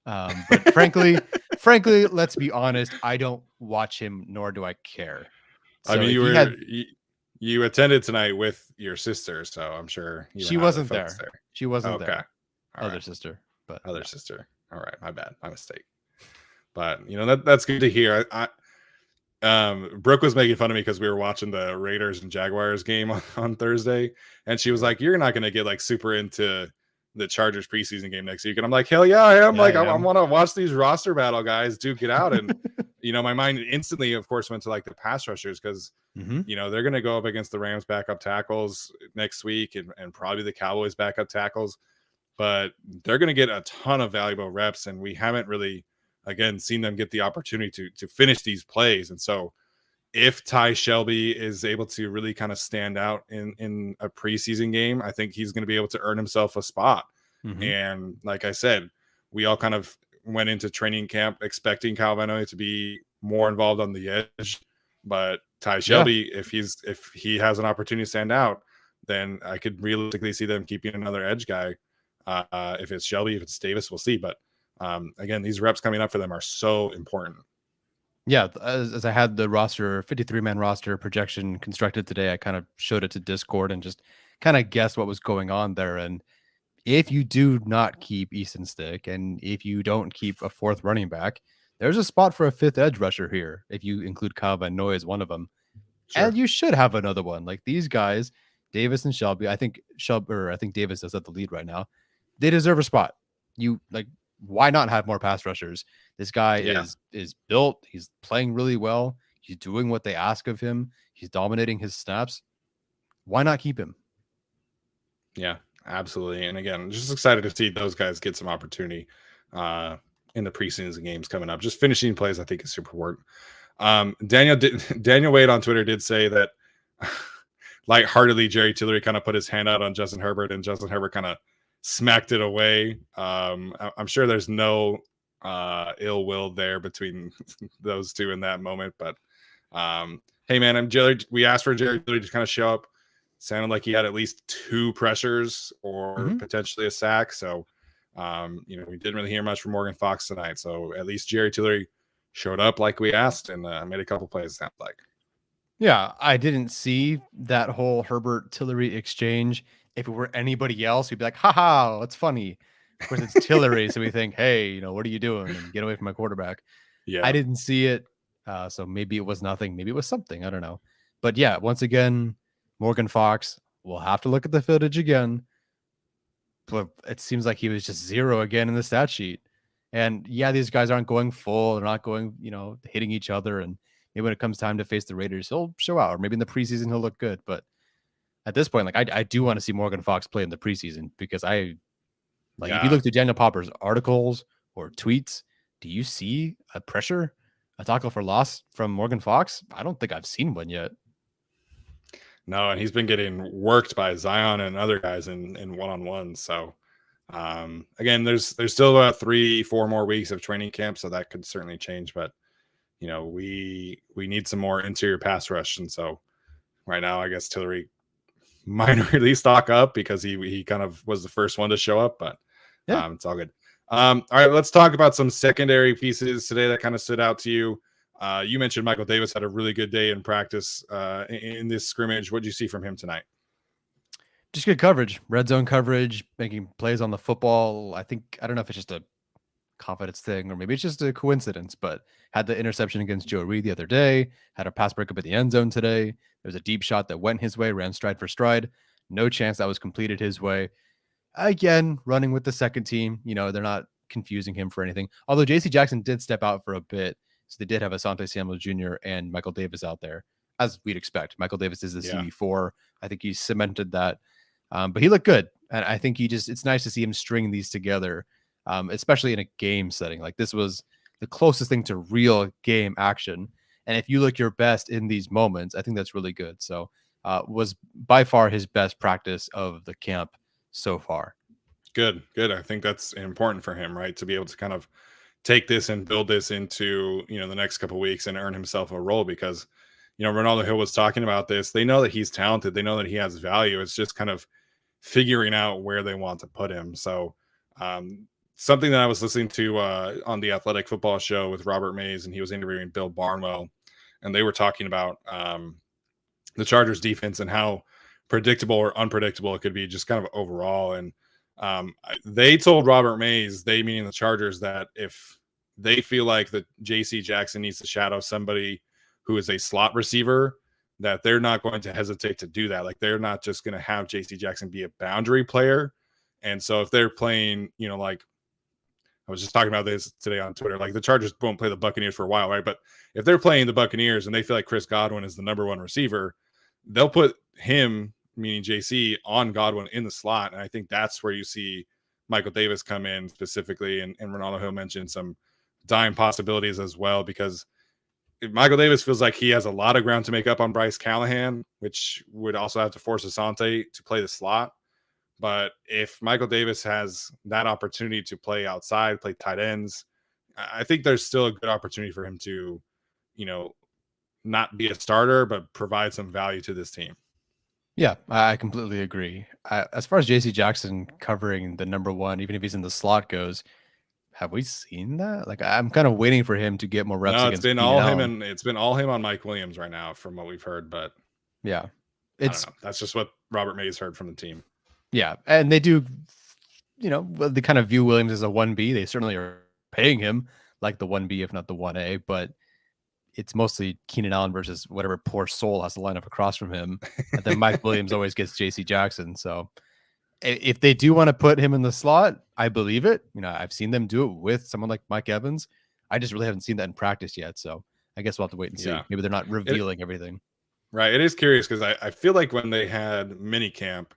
But frankly, let's be honest, I don't watch him, nor do I care. So I mean, you attended tonight with your sister, so I'm sure she wasn't there. She wasn't there. Other sister. All right, my bad, my mistake. But that's good to hear. Brooke was making fun of me because we were watching the Raiders and Jaguars game on Thursday, and she was like, "You're not going to get like super into the Chargers preseason game next week," and I'm like, "Hell yeah, I am!" I want to watch these roster battle guys duke it out, and my mind instantly, of course, went to like the pass rushers because they're going to go up against the Rams backup tackles next week, and probably the Cowboys backup tackles, but they're going to get a ton of valuable reps, and we haven't really, again, seen them get the opportunity to finish these plays. And so if Ty Shelby is able to really kind of stand out in a preseason game, I think he's going to be able to earn himself a spot. And like I said, we all kind of went into training camp expecting Kyle Van Noy to be more involved on the edge, but Ty Shelby, if he has an opportunity to stand out, then I could realistically see them keeping another edge guy. If it's Shelby, if it's Davis, we'll see. But again, these reps coming up for them are so important. Yeah, as I had the 53-man roster projection constructed today, I kind of showed it to Discord and just kind of guessed what was going on there. And if you do not keep Easton Stick, and if you don't keep a 4th running back, there's a spot for a fifth edge rusher here if you include Kyle Van Noy as one of them. Sure. And you should have another one. Like these guys, Davis and Shelby. I think Davis is at the lead right now. They deserve a spot. Why not have more pass rushers? This guy is built. He's playing really well. He's doing what they ask of him. He's dominating his snaps. Why not keep him? Yeah, absolutely. And again, just excited to see those guys get some opportunity in the preseason games coming up. Just finishing plays, I think, is super important. Daniel Wade on Twitter did say that lightheartedly Jerry Tillery kind of put his hand out on Justin Herbert, and Justin Herbert kind of smacked it away. I'm sure there's no ill will there between those two in that moment. But hey, man, we asked for Jerry Tillery to kind of show up. Sounded like he had at least 2 pressures or potentially a sack. So, we didn't really hear much from Morgan Fox tonight. So at least Jerry Tillery showed up like we asked and made a couple plays, it sounds like. Yeah, I didn't see that whole Herbert Tillery exchange. If it were anybody else, we'd be like, haha, that's funny. Of course, it's Tillery. So we think, hey, what are you doing? And get away from my quarterback. Yeah. I didn't see it. So maybe it was nothing. Maybe it was something. I don't know. But yeah, once again, Morgan Fox, we'll have to look at the footage again. But it seems like he was just 0 again in the stat sheet. And yeah, these guys aren't going full. They're not going, hitting each other. And maybe when it comes time to face the Raiders, he'll show out. Or maybe in the preseason, he'll look good. But at this point, I do want to see Morgan Fox play in the preseason because if you look through Daniel Popper's articles or tweets, do you see a tackle for loss from Morgan Fox? I don't think I've seen one yet. No, and he's been getting worked by Zion and other guys in one-on-one. So again, there's still about 3-4 more weeks of training camp, so that could certainly change. But we need some more interior pass rush, and so right now, I guess Tillery might really stock up because he kind of was the first one to show up. But it's all good. All right, let's talk about some secondary pieces today that kind of stood out to you. You mentioned Michael Davis had a really good day in practice in this scrimmage. What did you see from him tonight? Just good coverage, red zone coverage, making plays on the football. I don't know if it's just a confidence thing or maybe it's just a coincidence, but had the interception against Joe Reed the other day, had a pass breakup at the end zone today. There was a deep shot that went his way, ran stride for stride. No chance that was completed his way. Again, running with the second team, they're not confusing him for anything. Although JC Jackson did step out for a bit. So they did have Asante Simon Jr. and Michael Davis out there, as we'd expect. Michael Davis is the CB4. I think he cemented that. But he looked good. And I think it's nice to see him string these together, especially in a game setting. Like this was the closest thing to real game action. And if you look your best in these moments, I think that's really good. So was by far his best practice of the camp so far. Good. I think that's important for him, right? To be able to kind of take this and build this into, the next couple of weeks and earn himself a role because, Ronaldo Hill was talking about this. They know that he's talented. They know that he has value. It's just kind of figuring out where they want to put him. So something that I was listening to on the Athletic Football Show with Robert Mays, and he was interviewing Bill Barnwell, and they were talking about the Chargers defense and how predictable or unpredictable it could be just kind of overall. And they told Robert Mays, they meaning the Chargers, that if they feel like that JC Jackson needs to shadow somebody who is a slot receiver, that they're not going to hesitate to do that. Like they're not just going to have JC Jackson be a boundary player. And so if they're playing, like I was just talking about this today on Twitter, like the Chargers won't play the Buccaneers for a while, right? But if they're playing the Buccaneers and they feel like Chris Godwin is the number one receiver, they'll put him, meaning JC, on Godwin in the slot. And I think that's where you see Michael Davis come in specifically. And Ronaldo Hill mentioned some dime possibilities as well, because Michael Davis feels like he has a lot of ground to make up on Bryce Callahan, which would also have to force Asante to play the slot. But if Michael Davis has that opportunity to play outside, play tight ends, I think there's still a good opportunity for him to, not be a starter, but provide some value to this team. Yeah, I completely agree. As far as JC Jackson covering the number one, even if he's in the slot goes, have we seen that? Like, I'm kind of waiting for him to get more reps. No, it's been all him, and it's been all him on Mike Williams right now, from what we've heard. But yeah, I don't know. That's just what Robert Mays heard from the team. Yeah, and they do, they kind of view Williams as a 1B. They certainly are paying him like the 1B, if not the 1A, but it's mostly Keenan Allen versus whatever poor soul has to line up across from him. And then Mike Williams always gets JC Jackson. So if they do want to put him in the slot, I believe it. I've seen them do it with someone like Mike Evans. I just really haven't seen that in practice yet. So I guess we'll have to wait and see. Maybe they're not revealing everything. Right. It is curious because I feel like when they had mini camp,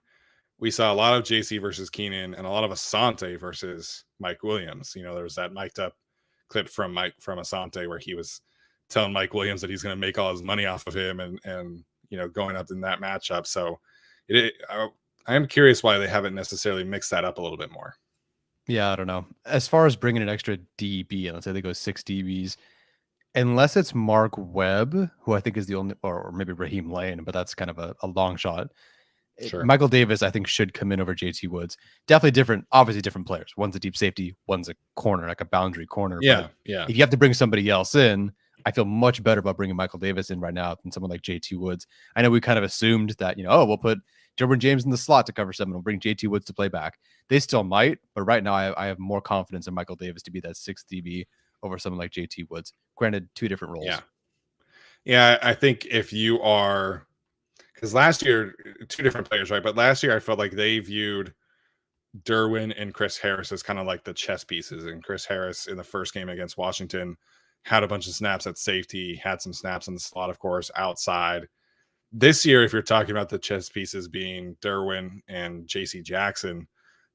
we saw a lot of JC versus Keenan and a lot of Asante versus Mike Williams. There was that mic'd up clip from Asante where he was telling Mike Williams that he's going to make all his money off of him and going up in that matchup. So I am curious why they haven't necessarily mixed that up a little bit more. Yeah, I don't know. As far as bringing an extra DB, and let's say they go 6 DBs, unless it's Mark Webb, who I think is the only, or maybe Raheem Lane, but that's kind of a long shot. Sure. Michael Davis, I think, should come in over JT Woods. Definitely obviously different players. One's a deep safety, one's a corner, like a boundary corner. Yeah, but if you have to bring somebody else in, I feel much better about bringing Michael Davis in right now than someone like JT Woods. I know we kind of assumed that, we'll put Derwin James in the slot to cover 7. We'll bring JT Woods to play back. They still might, but right now I have more confidence in Michael Davis to be that 6th DB over someone like JT Woods. Granted, 2 different roles. Yeah, I think if you are, because last year, 2 different players, right? But last year I felt like they viewed Derwin and Chris Harris as kind of like the chess pieces. And Chris Harris in the first game against Washington had a bunch of snaps at safety, had some snaps in the slot, of course, outside. This year, if you're talking about the chess pieces being Derwin and JC Jackson,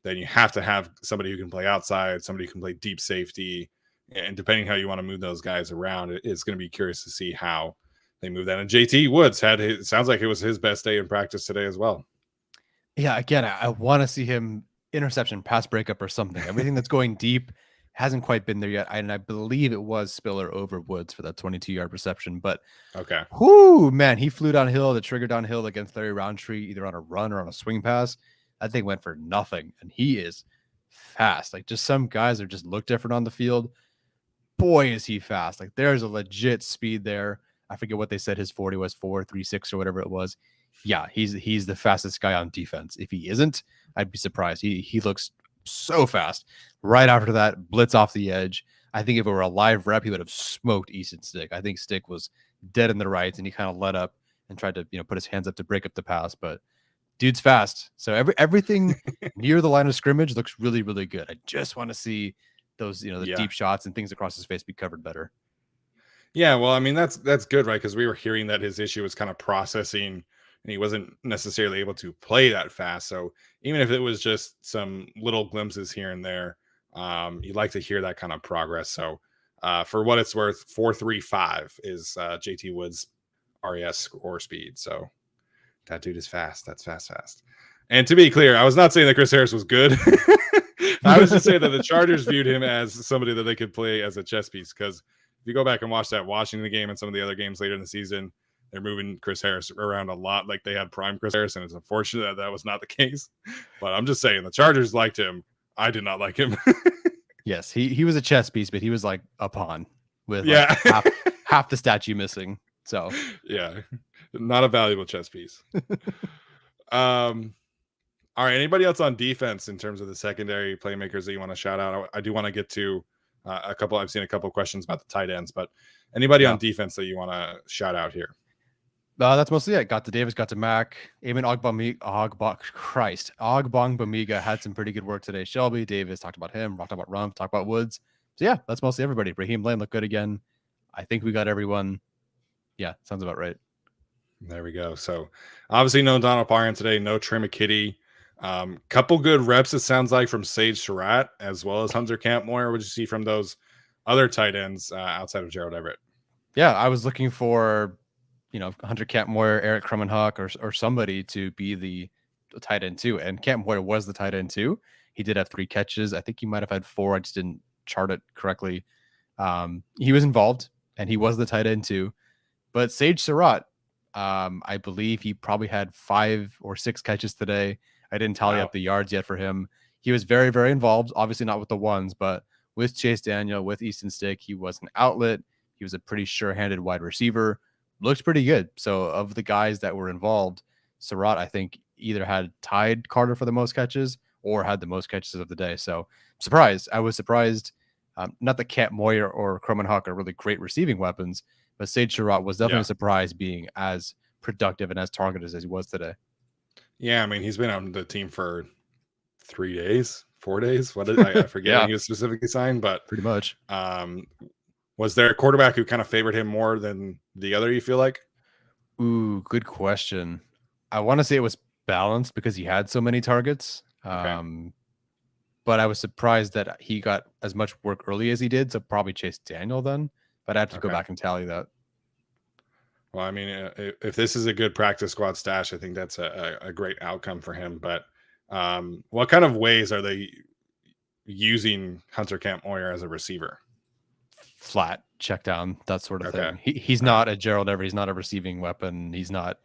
then you have to have somebody who can play outside, somebody who can play deep safety. And depending how you want to move those guys around, it's going to be curious to see how they move that. And JT Woods it sounds like it was his best day in practice today as well. Yeah, again, I want to see him interception, pass breakup or something. Everything that's going deep hasn't quite been there yet. And I believe it was Spiller over Woods for that 22-yard reception. But okay. Whoo, man, he flew downhill, the trigger downhill against Larry Roundtree, either on a run or on a swing pass. That thing went for nothing. And he is fast. Like, just some guys that just look different on the field. Boy, is he fast. Like, there's a legit speed there. I forget what they said his 40 was, 4.36 or whatever it was. Yeah, he's the fastest guy on defense. If he isn't, I'd be surprised. He looks so fast. Right after that, blitz off the edge. I think if it were a live rep, he would have smoked Easton Stick. I think Stick was dead in the right, and he kind of let up and tried to put his hands up to break up the pass. But dude's fast. So everything near the line of scrimmage looks really, really good. I just want to see those deep shots and things across his face be covered better. Yeah, well, I mean that's good, right? Because we were hearing that his issue was kind of processing, and he wasn't necessarily able to play that fast. So even if it was just some little glimpses here and there, you'd like to hear that kind of progress. So for what it's worth, 4.35 is JT Woods' RES score speed. So that dude is fast. That's fast. And to be clear, I was not saying that Chris Harris was good. I was just saying that the Chargers viewed him as somebody that they could play as a chess piece. Because if you go back and watch that Washington game and some of the other games later in the season, they're moving Chris Harris around a lot like they had prime Chris Harris, and it's unfortunate that was not the case. But I'm just saying the Chargers liked him. I did not like him. Yes, he was a chess piece, but he was like a pawn with half the statue missing. So yeah, not a valuable chess piece. All right, anybody else on defense in terms of the secondary playmakers that you want to shout out? I do want to get to a couple. I've seen a couple questions about the tight ends, but anybody on defense that you want to shout out here? That's mostly it. Got to Davis, got to Mac. Eamon Ogbongbemiga had some pretty good work today. Shelby, Davis, talked about him, talked about Rumph, talked about Woods. So yeah, that's mostly everybody. Raheem Lane looked good again. I think we got everyone. Yeah, sounds about right. There we go. So obviously no Donald Parham today, no Trey McKitty. Couple good reps, it sounds like, from Sage Surratt as well as Hunter Campmoyer. What did you see from those other tight ends outside of Gerald Everett? Yeah, I was looking for Hunter Campmoyer, Eric Krummenhoek, or somebody to be the tight end too. And Campmoyer was the tight end too. He did have 3 catches. I think he might have had 4. I just didn't chart it correctly. He was involved, and he was the tight end too. But Sage Surratt, I believe he probably had 5 or 6 catches today. I didn't tally up the yards yet for him. He was very, very involved. Obviously not with the ones, but with Chase Daniel, with Easton Stick, he was an outlet. He was a pretty sure-handed wide receiver. Looked pretty good. So of the guys that were involved, Surratt, I think, either had tied Carter for the most catches or had the most catches of the day. So surprised. I was surprised Not that Camp Moyer or Croman Hawk are really great receiving weapons, but Sage Surratt was definitely a surprise being as productive and as targeted as he was today. Yeah, I mean, he's been on the team for 3 days, 4 days. I forget when he was specifically signed, but pretty much. Was there a quarterback who kind of favored him more than the other, you feel like? Ooh, good question. I want to say it was balanced because he had so many targets. Okay. But I was surprised that he got as much work early as he did. So probably Chase Daniel then. But I have to go back and tally that. Well, I mean, if this is a good practice squad stash, I think that's a great outcome for him. But what kind of ways are they using Hunter Camp Moyer as a receiver? Flat, check down, that sort of thing. He's not a Gerald Everett. He's not a receiving weapon. He's not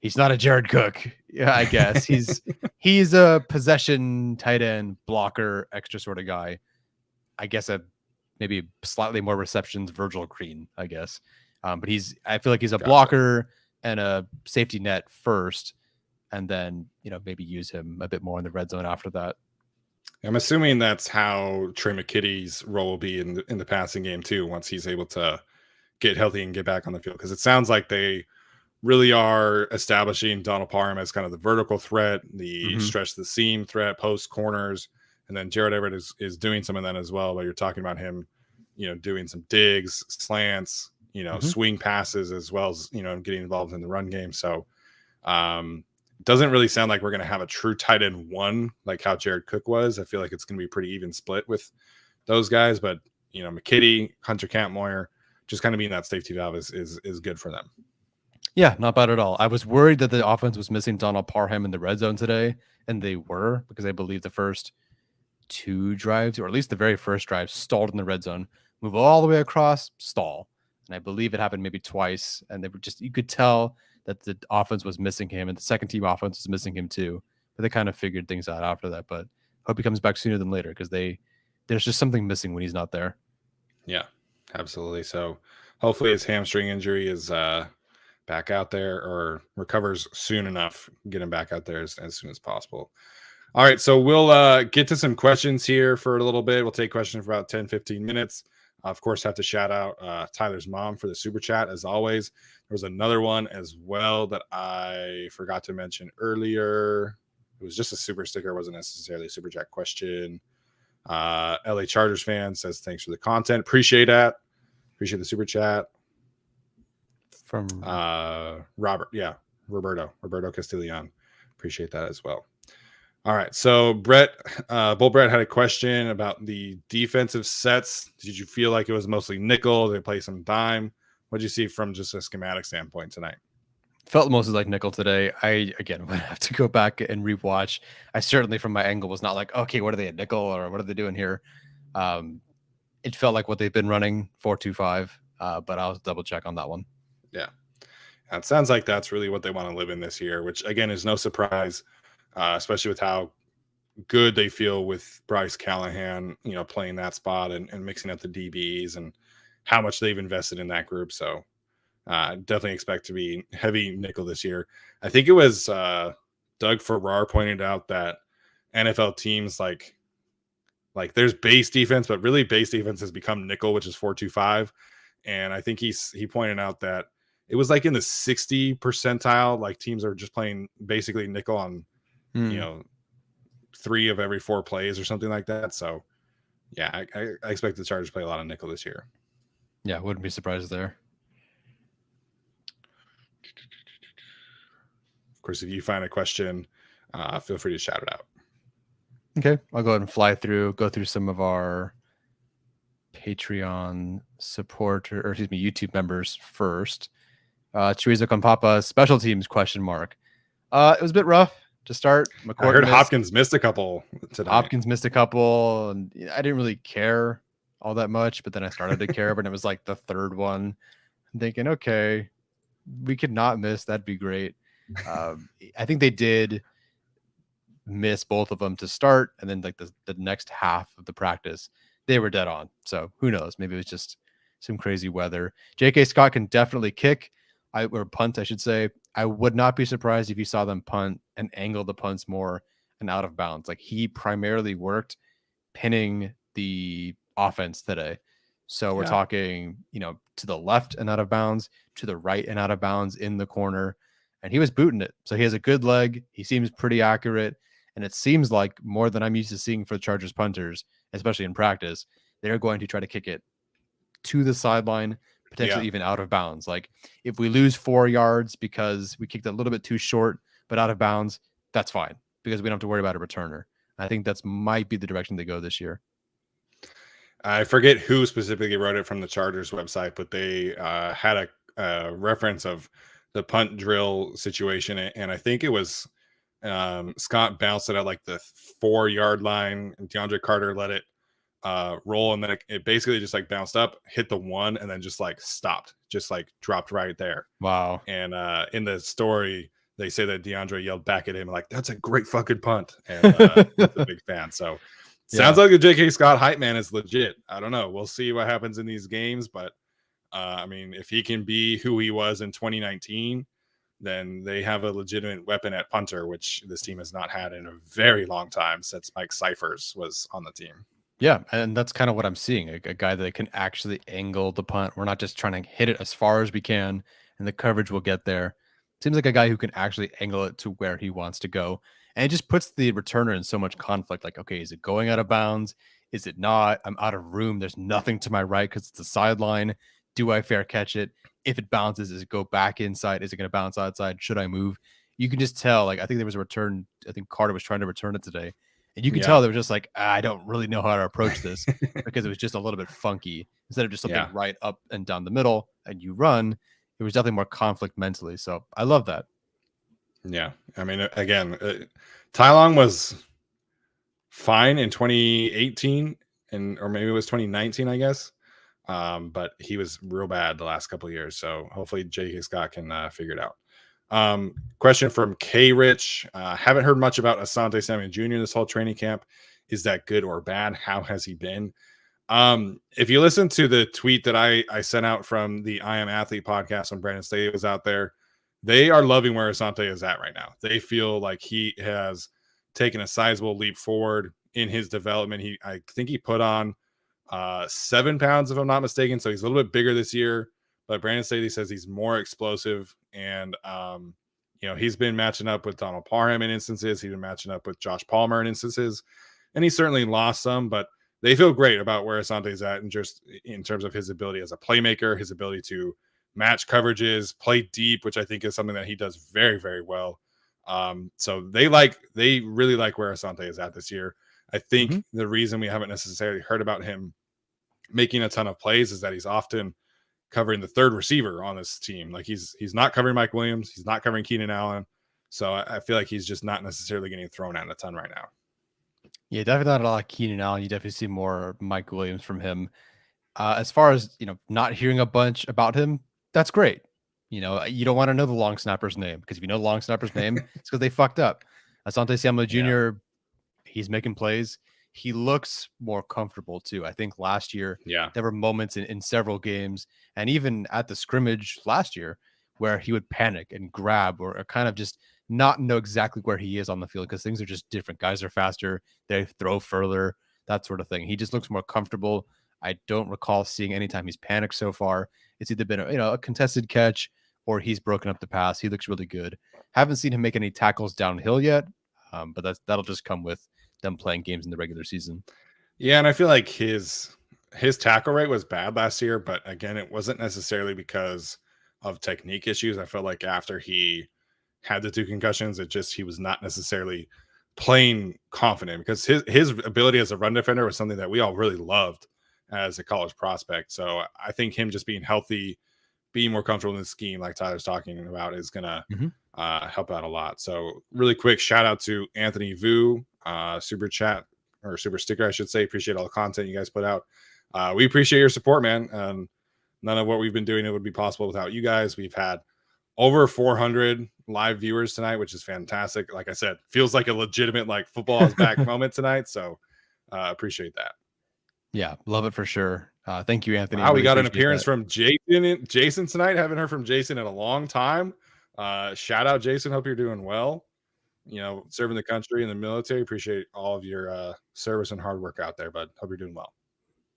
a Jared Cook. Yeah, I guess he's a possession tight end blocker extra sort of guy. I guess maybe slightly more receptions Virgil Green, I guess. But I feel like he's a blocker and a safety net first, and then maybe use him a bit more in the red zone after that. I'm assuming that's how Trey McKitty's role will be in the passing game too, once he's able to get healthy and get back on the field. Because it sounds like they really are establishing Donald Parham as kind of the vertical threat, the stretch the seam threat, post corners, and then Jared Everett is doing some of that as well. But you're talking about him, doing some digs, slants, swing passes, as well as getting involved in the run game. So doesn't really sound like we're going to have a true tight end one like how Jared Cook was. I feel like it's going to be pretty even split with those guys, but McKitty, Hunter Camp Moyer, just kind of being that safety valve is good for them. Yeah, not bad at all. I was worried that the offense was missing Donald Parham in the red zone today, and they were, because I believe the first 2 drives, or at least the very first drive, stalled in the red zone, move all the way across, stall. And I believe it happened maybe twice, and they were you could tell that the offense was missing him, and the second team offense was missing him too. But they kind of figured things out after that. But hope he comes back sooner than later, because there's just something missing when he's not there. Yeah, absolutely. So hopefully his hamstring injury is back out there, or recovers soon enough, get him back out there as soon as possible. All right, so we'll get to some questions here for a little bit. We'll take questions for about 10-15 minutes. Of course, have to shout out Tyler's mom for the super chat, as always. There was another one as well that I forgot to mention earlier. It was just a super sticker. It wasn't necessarily a super chat question. LA Chargers fan says, thanks for the content. Appreciate that. Appreciate the super chat. From Robert. Yeah, Roberto Castellion. Appreciate that as well. All right, so Bull Brett had a question about the defensive sets. Did you feel like it was mostly nickel? Did they play some dime? What did you see from just a schematic standpoint tonight? Felt mostly like nickel today. I again would have to go back and rewatch. I certainly, from my angle, was not like, okay, what are they at nickel, or what are they doing here? It felt like what they've been running 4-2-5, but I'll double check on that one. Yeah, it sounds like that's really what they want to live in this year, which again is no surprise. Especially with how good they feel with Bryce Callahan, playing that spot and mixing up the DBs, and how much they've invested in that group. So definitely expect to be heavy nickel this year. I think it was Doug Farrar pointed out that NFL teams like there's base defense, but really base defense has become nickel, which is 4-2-5. And I think he pointed out that it was like in the 60 percentile, like teams are just playing basically nickel on 3 of every 4 plays or something like that. So yeah, I expect the Chargers to play a lot of nickel this year. Yeah, wouldn't be surprised there. Of course, if you find a question, feel free to shout it out. Okay, I'll go ahead and go through some of our Patreon supporter, or excuse me, YouTube members first. Chorizo con Papa, special teams ? It was a bit rough to start. I heard Hopkins missed a couple today. And I didn't really care all that much, but then I started to care, but it was like the third one. I'm thinking, okay, we could not miss. That'd be great. I think they did miss both of them to start, and then like the next half of the practice, they were dead on. So who knows? Maybe it was just some crazy weather. J.K. Scott can definitely kick. Or punt, I should say. I would not be surprised if you saw them punt and angle the punts more and out of bounds. Like, he primarily worked pinning the offense today. So we're Yeah. talking, to the left and out of bounds, to the right and out of bounds in the corner. And he was booting it. So he has a good leg. He seems pretty accurate. And it seems like more than I'm used to seeing for the Chargers punters, especially in practice, they're going to try to kick it to the sideline, potentially Yeah. even out of bounds. Like if we lose 4 yards because we kicked a little bit too short, but out of bounds, that's fine because we don't have to worry about a returner. I think that's might be the direction they go this year. I forget who specifically wrote it from the Chargers website, but they had a reference of the punt drill situation, and I think it was Scott bounced it at like the 4-yard line, and Deandre Carter let it roll, and then it basically just like bounced up, hit the 1, and then just like stopped, just like dropped right there. Wow. And in the story, they say that Deandre yelled back at him like, "That's a great fucking punt," and he's a big fan. So sounds like the J.K. Scott hype man is legit. I don't know. We'll see what happens in these games, but I mean, if he can be who he was in 2019, then they have a legitimate weapon at punter, which this team has not had in a very long time since Mike Cyphers was on the team. Yeah, and that's kind of what I'm seeing. A guy that can actually angle the punt. We're not just trying to hit it as far as we can, and the coverage will get there. Seems like a guy who can actually angle it to where he wants to go. And it just puts the returner in so much conflict. Like, okay, is it going out of bounds? Is it not? I'm out of room. There's nothing to my right because it's a sideline. Do I fair catch it? If it bounces, does it go back inside? Is it going to bounce outside? Should I move? You can just tell. Like, I think there was a return. I think Carter was trying to return it today. And you can tell they were just like, I don't really know how to approach this because it was just a little bit funky. Instead of just something right up and down the middle and you run, it was definitely more conflict mentally. So I love that. Yeah. I mean, again, Tai Long was fine in 2018 or maybe it was 2019, I guess. But he was real bad the last couple of years. So hopefully J.K. Scott can figure it out. Question from K Rich. Haven't heard much about Asante Simon Jr. this whole training camp. Is that good or bad? How has he been? If you listen to the tweet that I sent out from the I Am Athlete podcast when Brandon Staley was out there, they are loving where Asante is at right now. They feel like he has taken a sizable leap forward in his development. I think he put on 7 pounds, if I'm not mistaken. So he's a little bit bigger this year. But Brandon Staley says he's more explosive, and he's been matching up with Donald Parham in instances. He's been matching up with Josh Palmer in instances, and he certainly lost some. But they feel great about where Asante's at, and just in terms of his ability as a playmaker, his ability to match coverages, play deep, which I think is something that he does very, very well. So they really like where Asante is at this year. I think the reason we haven't necessarily heard about him making a ton of plays is that he's often covering the third receiver on this team. Like he's not covering Mike Williams. He's not covering Keenan Allen. So I feel like he's just not necessarily getting thrown at a ton right now. Yeah, definitely not a lot of Keenan Allen. You definitely see more Mike Williams from him. As far as, not hearing a bunch about him, that's great. You don't want to know the long snapper's name because if you know the long snapper's name, it's because they fucked up. Asante Simon Jr., he's making plays. He looks more comfortable too. I think last year, there were moments in several games and even at the scrimmage last year where he would panic and grab or kind of just not know exactly where he is on the field because things are just different. Guys are faster. They throw further, that sort of thing. He just looks more comfortable. I don't recall seeing any time he's panicked so far. It's either been a contested catch or he's broken up the pass. He looks really good. Haven't seen him make any tackles downhill yet, but that'll just come with them playing games in the regular season. Yeah, and I feel like his tackle rate was bad last year, but again, it wasn't necessarily because of technique issues. I felt like after he had the 2 concussions, he was not necessarily playing confident because his ability as a run defender was something that we all really loved as a college prospect. So I think him just being healthy, being more comfortable in the scheme, like Tyler's talking about, is gonna help out a lot. So really quick shout out to Anthony Vu, super chat or super sticker, I should say. Appreciate all the content you guys put out. We appreciate your support, man. None of what we've been doing, it would be possible without you guys. We've had over 400 live viewers tonight, which is fantastic. Like I said, feels like a legitimate like football is back moment tonight. So appreciate that. Yeah, love it for sure. Thank you, Anthony. Wow, we got an appearance from Jason tonight. Haven't heard from Jason in a long time. Shout out, Jason. Hope you're doing well. Serving the country in the military. Appreciate all of your service and hard work out there, bud. Hope you're doing well.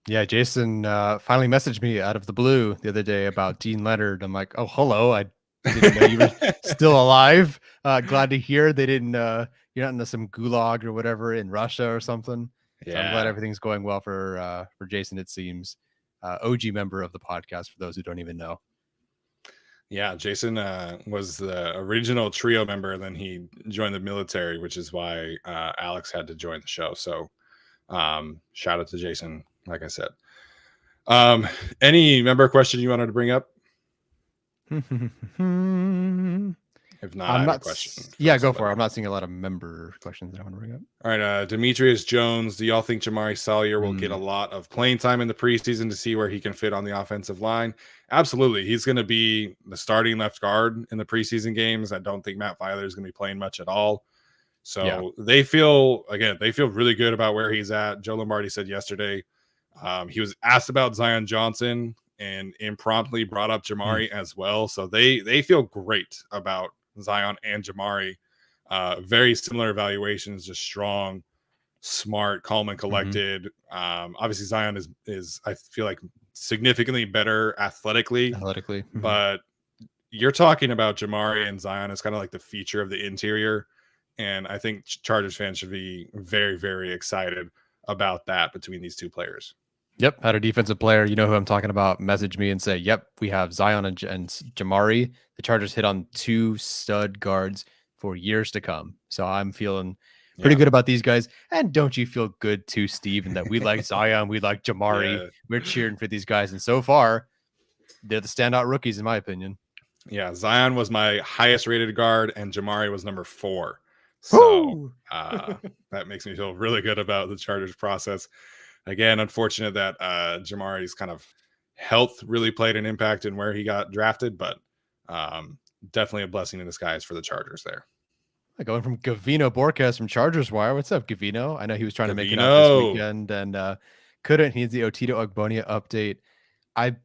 Yeah, Jason finally messaged me out of the blue the other day about Dean Leonard. I'm like, oh, hello. I didn't know you were still alive. Glad to hear they didn't. You're not in some gulag or whatever in Russia or something. So I'm glad Yeah. everything's going well for Jason. It seems OG member of the podcast for those who don't even know. Yeah, Jason was the original trio member. Then he joined the military, which is why Alex had to join the show. So shout out to Jason, like I said. Any member question you wanted to bring up? If not, I I'm have a not. question Yeah, from go for somebody. it. I'm not seeing a lot of member questions that I want to bring up. All right, Demetrius Jones. Do y'all think Jamari Salyer will get a Mm, lot of playing time in the preseason to see where he can fit on the offensive line? Absolutely. He's going to be the starting left guard in the preseason games. I don't think Matt Filer is going to be playing much at all. yeah. So they feel really good about where he's at. Joe Lombardi said yesterday he was asked about Zion Johnson and impromptu brought up Mm, Jamari as well. So they feel great about Zion and Jamari. Very similar evaluations, just strong, smart, calm, and mm-hmm. collected. Obviously, Zion is I feel like significantly better athletically, Athletically. Mm-hmm. but you're talking about Jamari and Zion as kind of like the feature of the interior. And I think Chargers fans should be very, very excited about that between these two players. Yep, had a defensive player, you know who I'm talking about, message me and say, "Yep, we have Zion and Jamari. The Chargers hit on two stud guards for years to come." So I'm feeling pretty Yeah. good about these guys. And don't you feel good too, Steve, and that we like Zion, we like Jamari. Yeah. We're cheering for these guys, and so far, they're the standout rookies in my opinion. Yeah. Zion was my highest rated guard, and Jamari was number 4. So Woo! that makes me feel really good about the Chargers process. Again, unfortunate that Jamari's kind of health really played an impact in where he got drafted, but definitely a blessing in disguise for the Chargers there. Going from Gavino Borges from Chargers Wire. What's up, Gavino? I know he was trying to make it out this Gavino. weekend and couldn't. He needs the Otito Ogbonia update. I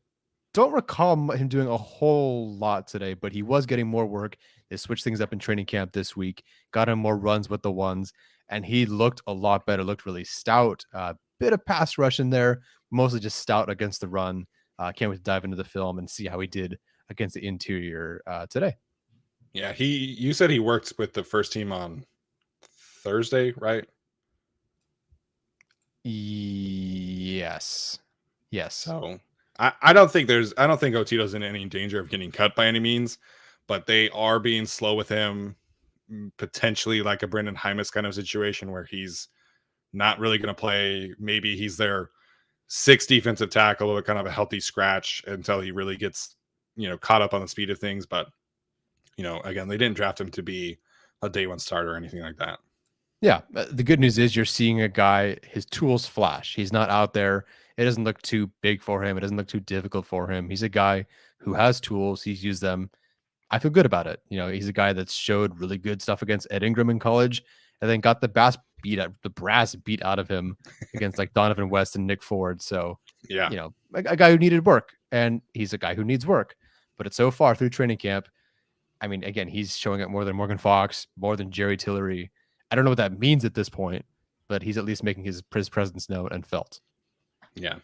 don't recall him doing a whole lot today, but he was getting more work. They switched things up in training camp this week, got him more runs with the ones, and he looked a lot better, looked really stout. Bit of pass rush in there, mostly just stout against the run. Can't wait to dive into the film and see how he did against the interior today. Yeah, you said he worked with the first team on Thursday, right? Yes. So I don't think Otito's in any danger of getting cut by any means, but they are being slow with him, potentially like a Brendan Hymus kind of situation where he's not really going to play. Maybe he's their 6th defensive tackle with kind of a healthy scratch until he really gets, caught up on the speed of things. But, again, they didn't draft him to be a day 1 starter or anything like that. Yeah. The good news is you're seeing a guy, his tools flash. He's not out there. It doesn't look too big for him. It doesn't look too difficult for him. He's a guy who has tools. He's used them. I feel good about it. He's a guy that showed really good stuff against Ed Ingram in college and then got the brass beat out of him against like Donovan West and Nick Ford. So, Yeah. A guy who needed work, and he's a guy who needs work. But it's so far through training camp. I mean, again, he's showing up more than Morgan Fox, more than Jerry Tillery. I don't know what that means at this point, but he's at least making his presence known and felt. Yeah.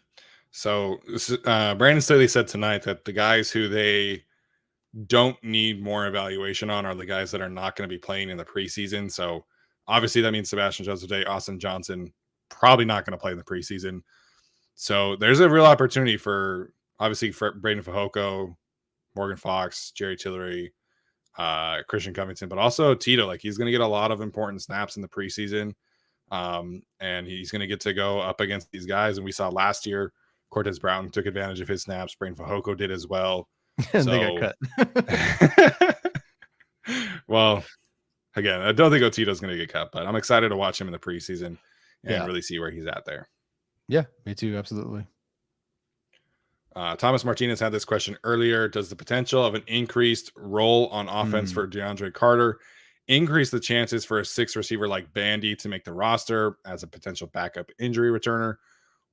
So Brandon Staley said tonight that the guys who they don't need more evaluation on are the guys that are not going to be playing in the preseason. So obviously that means Sebastian Joseph Day, Austin Johnson, probably not going to play in the preseason. So there's a real opportunity for Braden Fajoko, Morgan Fox, Jerry Tillery, Christian Covington, but also Tito. Like he's going to get a lot of important snaps in the preseason. And he's going to get to go up against these guys. And we saw last year, Cortez Brown took advantage of his snaps. Braden Fajoko did as well. And So, they got cut. well, again, I don't think Otito's going to get cut, but I'm excited to watch him in the preseason and really see where he's at there. Yeah, me too. Absolutely. Thomas Martinez had this question earlier. Does the potential of an increased role on offense for Deandre Carter increase the chances for a 6th receiver like Bandy to make the roster as a potential backup injury returner,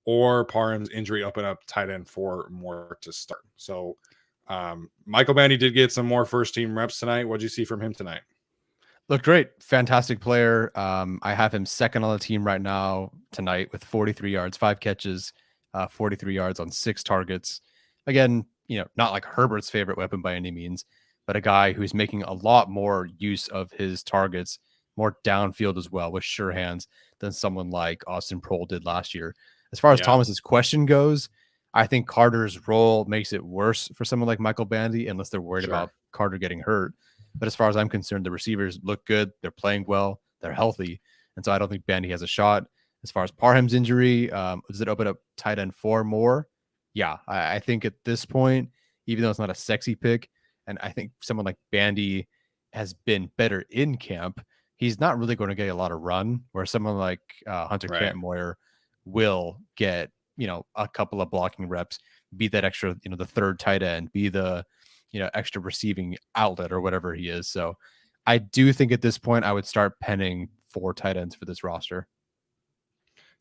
or Parham's injury open up tight end for more to start? So Michael Bandy did get some more first team reps tonight. What'd you see from him tonight? Looked great. Fantastic player. I have him second on the team right now tonight with 43 yards, 5 catches. 43 yards on 6 targets. Again, not like Herbert's favorite weapon by any means, but a guy who's making a lot more use of his targets, more downfield as well, with sure hands than someone like Austin Prohl did last year. As far as Yeah. Thomas's question goes, I think Carter's role makes it worse for someone like Michael Bandy, unless they're worried about Carter getting hurt. But as far as I'm concerned, the receivers look good. They're playing well. They're healthy. And so I don't think Bandy has a shot. As far as Parham's injury, does it open up tight end 4 more? Yeah, I think at this point, even though it's not a sexy pick, and I think someone like Bandy has been better in camp, he's not really going to get a lot of run, where someone like Hunter Kampmoyer will get, a couple of blocking reps, be that extra, the third tight end, be the, extra receiving outlet or whatever he is. So I do think at this point I would start penning 4 tight ends for this roster.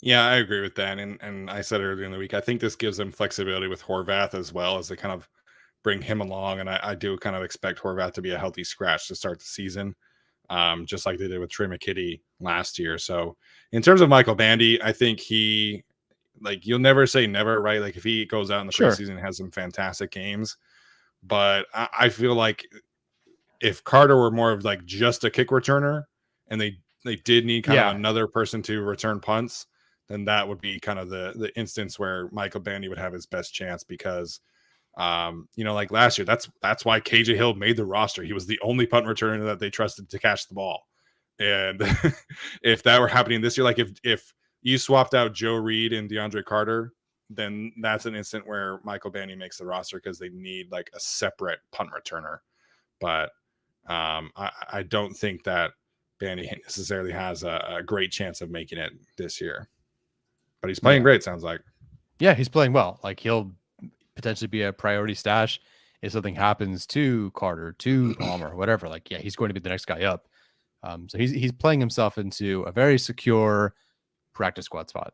Yeah, I agree with that. And I said earlier in the week, I think this gives them flexibility with Horvath as well, as they kind of bring him along. And I do kind of expect Horvath to be a healthy scratch to start the season, just like they did with Trey McKitty last year. So in terms of Michael Bandy, I think he, like, you'll never say never, right? Like if he goes out in the preseason and has some fantastic games, but I feel like if Carter were more of like just a kick returner and they did need kind of another person to return punts, then that would be kind of the instance where Michael Bandy would have his best chance, because like last year, that's why KJ Hill made the roster. He was the only punt returner that they trusted to catch the ball. And if that were happening this year, like if you swapped out Joe Reed and Deandre Carter, then that's an instant where Michael Bandy makes the roster, because they need like a separate punt returner. But I don't think that Bandy necessarily has a great chance of making it this year. But he's playing great, sounds like. Yeah, he's playing well. Like he'll potentially be a priority stash if something happens to Carter, to Palmer, whatever. Like, yeah, he's going to be the next guy up. So he's playing himself into a very secure practice squad spot.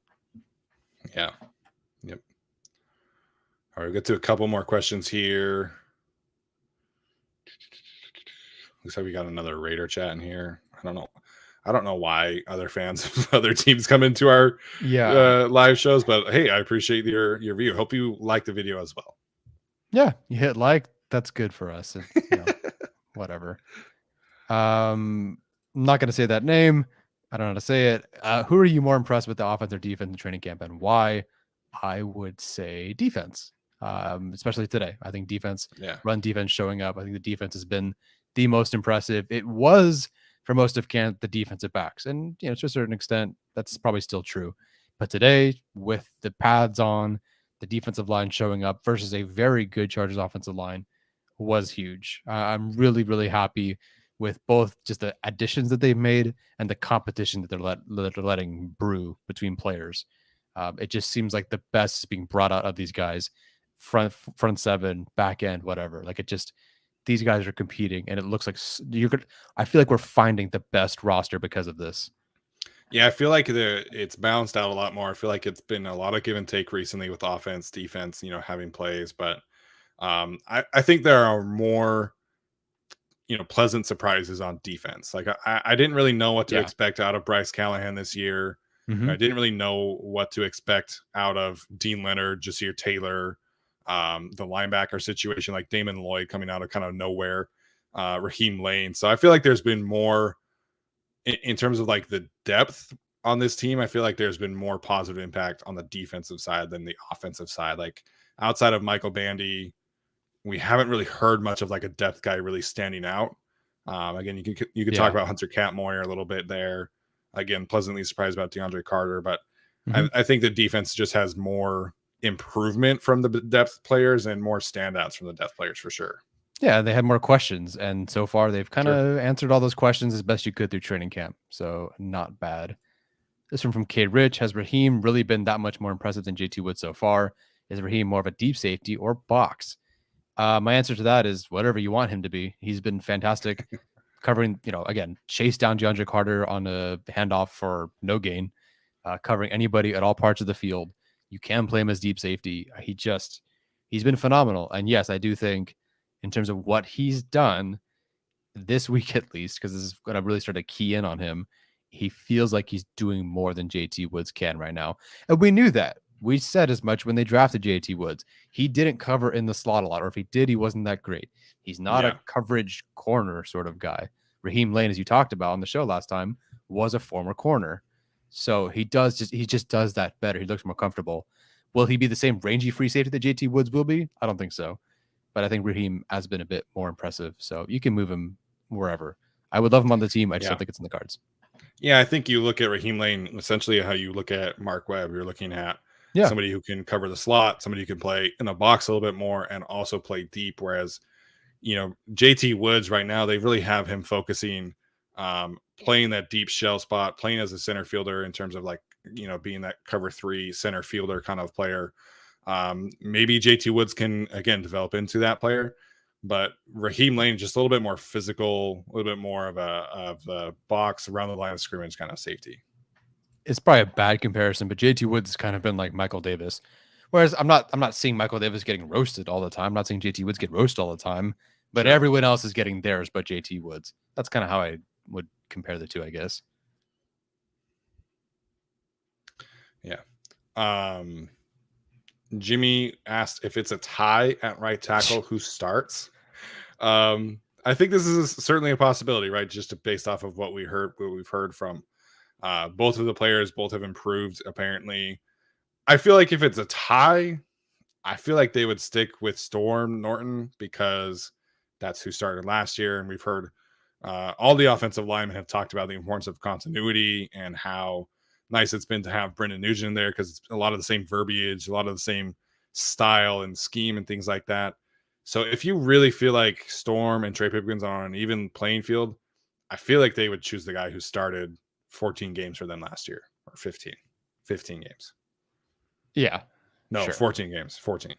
Yeah. Yep. All right, we'll get to a couple more questions here. Looks like we got another Raider chat in here. I don't know why other fans of other teams come into our live shows, but hey, I appreciate your view. Hope you like the video as well. Yeah, you hit like, that's good for us. And, whatever. I'm not going to say that name. I don't know how to say it. Who are you more impressed with, the offense or defense in training camp, and why? I would say defense, especially today. I think defense, run defense showing up. I think the defense has been the most impressive. It was for most of camp the defensive backs, and to a certain extent that's probably still true. But today, with the pads on, the defensive line showing up versus a very good Chargers offensive line was huge. I'm really, really happy with both just the additions that they've made and the competition that they're letting brew between players. It just seems like the best is being brought out of these guys, front seven, back end, whatever. Like, it just, these guys are competing, and it looks like I feel like we're finding the best roster because of this. Yeah, I feel like it's balanced out a lot more. I feel like it's been a lot of give and take recently with offense, defense, having plays. But I think there are more, pleasant surprises on defense. Like I didn't really know what to expect out of Bryce Callahan this year. I didn't really know what to expect out of Dean Leonard, Jasir Taylor, the linebacker situation, like Damon Lloyd coming out of kind of nowhere, Raheem Lane. So I feel like there's been more in terms of like the depth on this team. I feel like there's been more positive impact on the defensive side than the offensive side. Like outside of Michael Bandy, we haven't really heard much of like a depth guy really standing out. Again, you could talk about Hunter Kampmoyer a little bit there. Again, pleasantly surprised about Deandre Carter, but I think the defense just has more improvement from the depth players and more standouts from the depth players for sure. Yeah, they had more questions, and so far they've kind of answered all those questions as best you could through training camp. So not bad. This one from K Rich: has Raheem really been that much more impressive than JT Wood so far? Is Raheem more of a deep safety or box? My answer to that is whatever you want him to be. He's been fantastic covering, again, chase down Deandre Carter on a handoff for no gain, covering anybody at all parts of the field. You can play him as deep safety. He's been phenomenal. And yes, I do think in terms of what he's done this week, at least, because this is going to really start to key in on him, he feels like he's doing more than JT Woods can right now. And we knew that We said as much when they drafted JT Woods. He didn't cover in the slot a lot, or if he did, he wasn't that great. He's not a coverage corner sort of guy. Raheem Lane, as you talked about on the show last time, was a former corner. So he just does that better. He looks more comfortable. Will he be the same rangy free safety that JT Woods will be? I don't think so. But I think Raheem has been a bit more impressive. So you can move him wherever. I would love him on the team. I just don't think it's in the cards. Yeah, I think you look at Raheem Lane essentially how you look at Mark Webb. You're looking at somebody who can cover the slot, somebody who can play in the box a little bit more and also play deep. Whereas, JT Woods right now, they really have him focusing, playing that deep shell spot, playing as a center fielder in terms of being that cover 3 center fielder kind of player. Maybe JT Woods can again develop into that player, but Raheem Lane just a little bit more physical, a little bit more of a box around the line of scrimmage kind of safety. It's probably a bad comparison, but JT Woods has kind of been like Michael Davis. Whereas I'm not seeing Michael Davis getting roasted all the time. I'm not seeing JT Woods get roasted all the time, but everyone else is getting theirs but JT Woods. That's kind of how I would compare the two, I guess. Yeah. Jimmy asked if it's a tie at right tackle, who starts? I think this is certainly a possibility, right? Just based off of what we've heard from both of the players. Both have improved, apparently. I feel like if it's a tie, I feel like they would stick with Storm Norton because that's who started last year. And we've heard all the offensive linemen have talked about the importance of continuity and how nice it's been to have Brendan Nugent in there because it's a lot of the same verbiage, a lot of the same style and scheme and things like that. So if you really feel like Storm and Trey Pipkins are on an even playing field, I feel like they would choose the guy who started 14 games for them last year, or 15 games. Yeah. No, sure. 14 games. 14.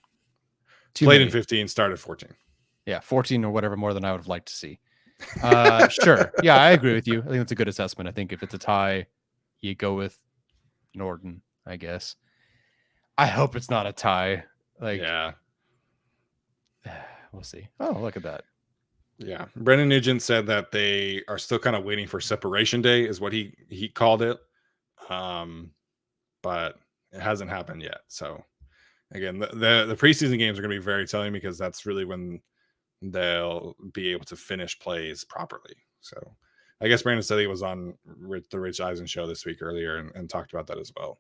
Played in 15, started 14. Yeah, 14 or whatever more than I would have liked to see. Sure. Yeah, I agree with you. I think that's a good assessment. I think if it's a tie, you go with Norton, I guess. I hope it's not a tie. Yeah. We'll see. Oh, look at that. Yeah. Brendan Nugent said that they are still kind of waiting for separation day is what he called it. But it hasn't happened yet. So again, the preseason games are going to be very telling because that's really when they'll be able to finish plays properly. So I guess Brandon said he was on the Rich Eisen show this week earlier and talked about that as well.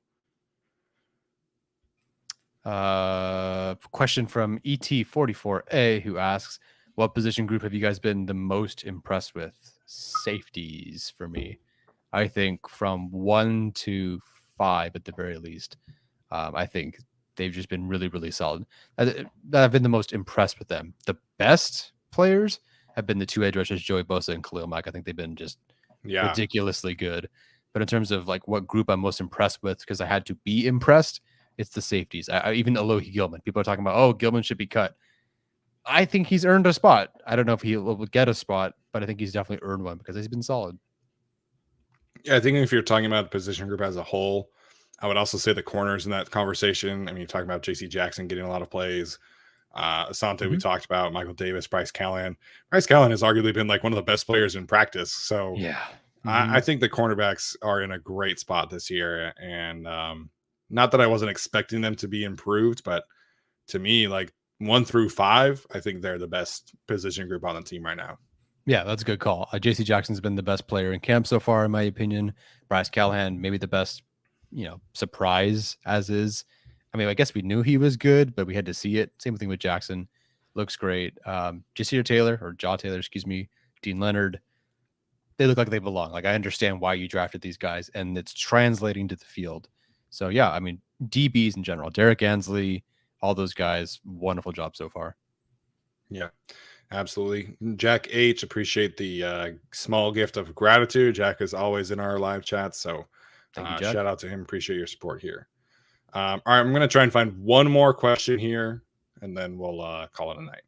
Question from ET44A who asks, what position group have you guys been the most impressed with? Safeties for me. I think from 1 to 5 at the very least. I think they've just been really, really solid. I've been the most impressed with them. The best players have been the 2 edge rushers, Joey Bosa and Khalil Mack. I think they've been just ridiculously good. But in terms of like what group I'm most impressed with, because I had to be impressed, it's the safeties. Even Alohi Gilman. People are talking about, oh, Gilman should be cut. I think he's earned a spot. I don't know if he will get a spot, but I think he's definitely earned one because he's been solid. Yeah, I think if you're talking about the position group as a whole, I would also say the corners in that conversation. I mean, you're talking about J.C. Jackson getting a lot of plays. Asante, we talked about Michael Davis, Bryce Callahan. Bryce Callahan has arguably been like one of the best players in practice. So yeah, I think the cornerbacks are in a great spot this year. And not that I wasn't expecting them to be improved, but to me, like 1 through 5, I think they're the best position group on the team right now. Yeah, that's a good call. J.C. Jackson's been the best player in camp so far, in my opinion. Bryce Callahan, maybe the best, surprise as is. I mean, I guess we knew he was good, but we had to see it. Same thing with Jackson. Looks great. Jasir Taylor, Dean Leonard, they look like they belong. Like, I understand why you drafted these guys, and it's translating to the field. So, yeah, I mean, DBs in general, Derek Ansley, all those guys, wonderful job so far. Yeah. Absolutely. Jack H, appreciate the small gift of gratitude. Jack is always in our live chat. So shout out to him. Appreciate your support here. All right. I'm going to try and find one more question here and then we'll call it a night.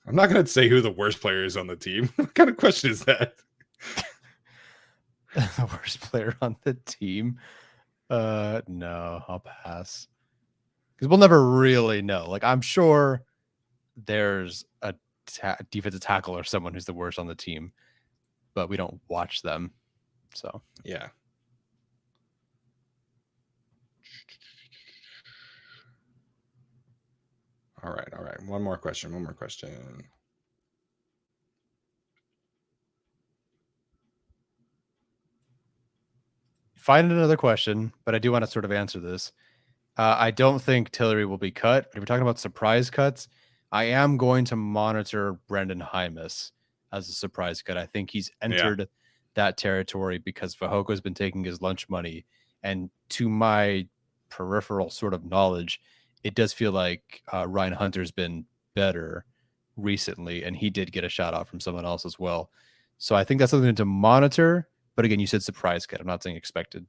I'm not going to say who the worst player is on the team. What kind of question is that? The worst player on the team? No, I'll pass. Because we'll never really know. Like, I'm sure there's a defensive tackle or someone who's the worst on the team, but we don't watch them. So yeah. All right. One more question. Find another question, but I do want to sort of answer this. I don't think Tillery will be cut. If we're talking about surprise cuts, I am going to monitor Brendan Hymas as a surprise cut. I think he's entered that territory because Fehoko has been taking his lunch money. And to my peripheral sort of knowledge, it does feel like Ryan Hunter's been better recently, and he did get a shout out from someone else as well. So I think that's something to monitor. But again, you said surprise cut. I'm not saying expected.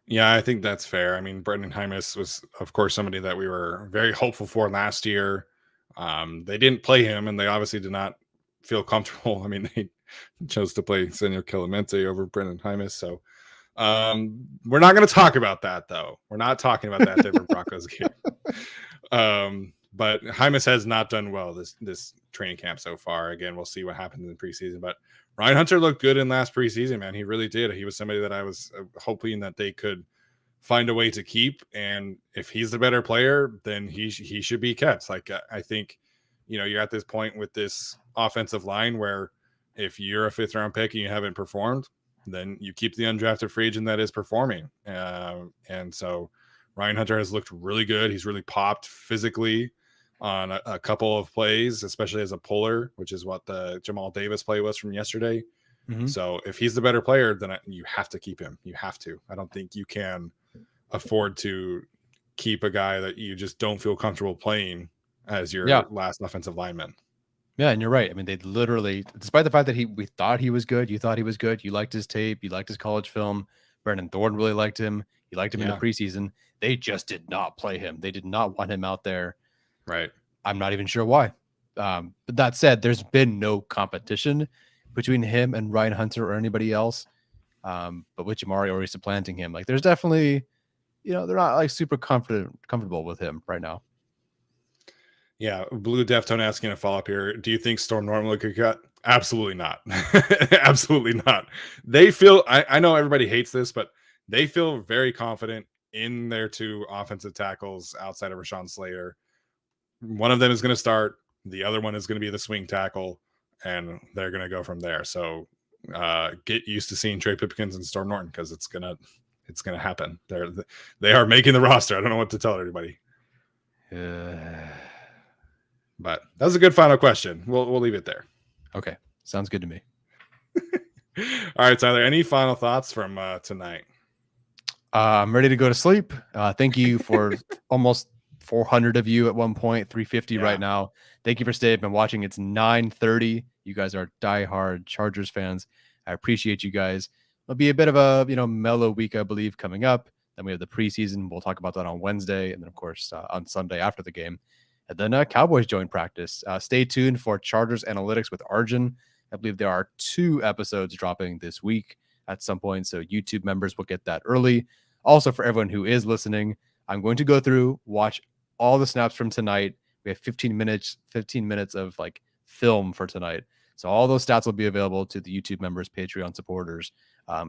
Yeah, I think that's fair. I mean, Brendan Hymas was, of course, somebody that we were very hopeful for last year. They didn't play him, and they obviously did not feel comfortable. I mean, they chose to play Senor Clemente over Brendan Hymas. So we're not going to talk about that, though. We're not talking about that Denver Broncos game. But Hymas has not done well this training camp so far. Again, we'll see what happens in the preseason. But Ryan Hunter looked good in last preseason, man. He really did. He was somebody that I was hoping that they could find a way to keep. And if he's the better player, then he should be kept. Like, I think, you're at this point with this offensive line where if you're a 5th round pick and you haven't performed, then you keep the undrafted free agent that is performing. And so Ryan Hunter has looked really good. He's really popped physically on a couple of plays, especially as a puller, which is what the Jamal Davis play was from yesterday. Mm-hmm. So if he's the better player, then you have to keep him. You have to. I don't think you can afford to keep a guy that you just don't feel comfortable playing as your last offensive lineman. Yeah, and you're right. I mean, they literally, despite the fact that we thought he was good, you thought he was good, you liked his tape, you liked his college film, Brandon Thornton really liked him, you liked him in the preseason, they just did not play him. They did not want him out there. Right. I'm not even sure why. But that said, there's been no competition between him and Ryan Hunter or anybody else. But with Jamari already supplanting him, like there's definitely, they're not like super comfortable with him right now. Yeah, Blue Deftone asking a follow-up here. Do you think Storm normally could cut? Absolutely not. Absolutely not. They feel, I know everybody hates this, but they feel very confident in their 2 offensive tackles outside of Rashawn Slater. One of them is going to start. The other one is going to be the swing tackle, and they're going to go from there. So get used to seeing Trey Pipkins and Storm Norton because it's gonna happen. They are making the roster. I don't know what to tell everybody. But that was a good final question. We'll leave it there. Okay, sounds good to me. All right, Tyler. Any final thoughts from tonight? I'm ready to go to sleep. Thank you for almost 400 of you at one point, 350 right now. Thank you for staying and watching. It's 9:30. You guys are diehard Chargers fans. I appreciate you guys. It'll be a bit of a mellow week, I believe, coming up. Then we have the preseason. We'll talk about that on Wednesday, and then of course on Sunday after the game. And then Cowboys join practice. Stay tuned for Chargers Analytics with Arjun. I believe there are 2 episodes dropping this week at some point, so YouTube members will get that early. Also, for everyone who is listening, I'm going to go through, watch all the snaps from tonight. We have 15 minutes of like film for tonight. So all those stats will be available to the YouTube members, Patreon supporters.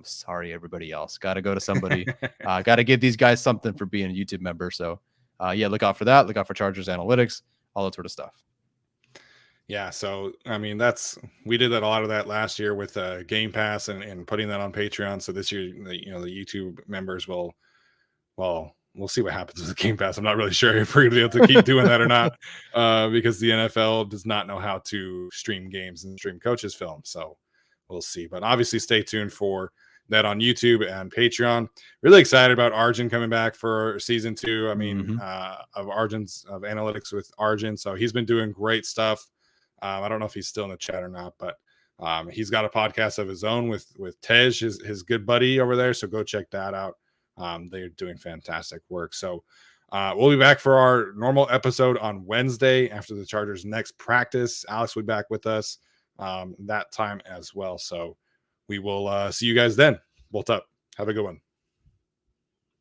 Sorry, everybody else. Got to go to somebody. Got to give these guys something for being a YouTube member. So look out for that. Look out for Chargers Analytics, all that sort of stuff. Yeah, so I mean we did a lot of that last year with Game Pass and putting that on Patreon. So this year, the YouTube members will, we'll see what happens with the Game Pass. I'm not really sure if we're gonna be able to keep doing that or not, because the NFL does not know how to stream games and stream coaches' film. So we'll see. But obviously, stay tuned for that on YouTube and Patreon. Really excited about Arjun coming back for season 2. I mean, of Analytics with Arjun. So he's been doing great stuff. I don't know if he's still in the chat or not, but he's got a podcast of his own with Tej, his good buddy over there. So go check that out. They're doing fantastic work. So we'll be back for our normal episode on Wednesday after the Chargers' next practice. Alex will be back with us that time as well. So we will see you guys then. Bolt up. Have a good one.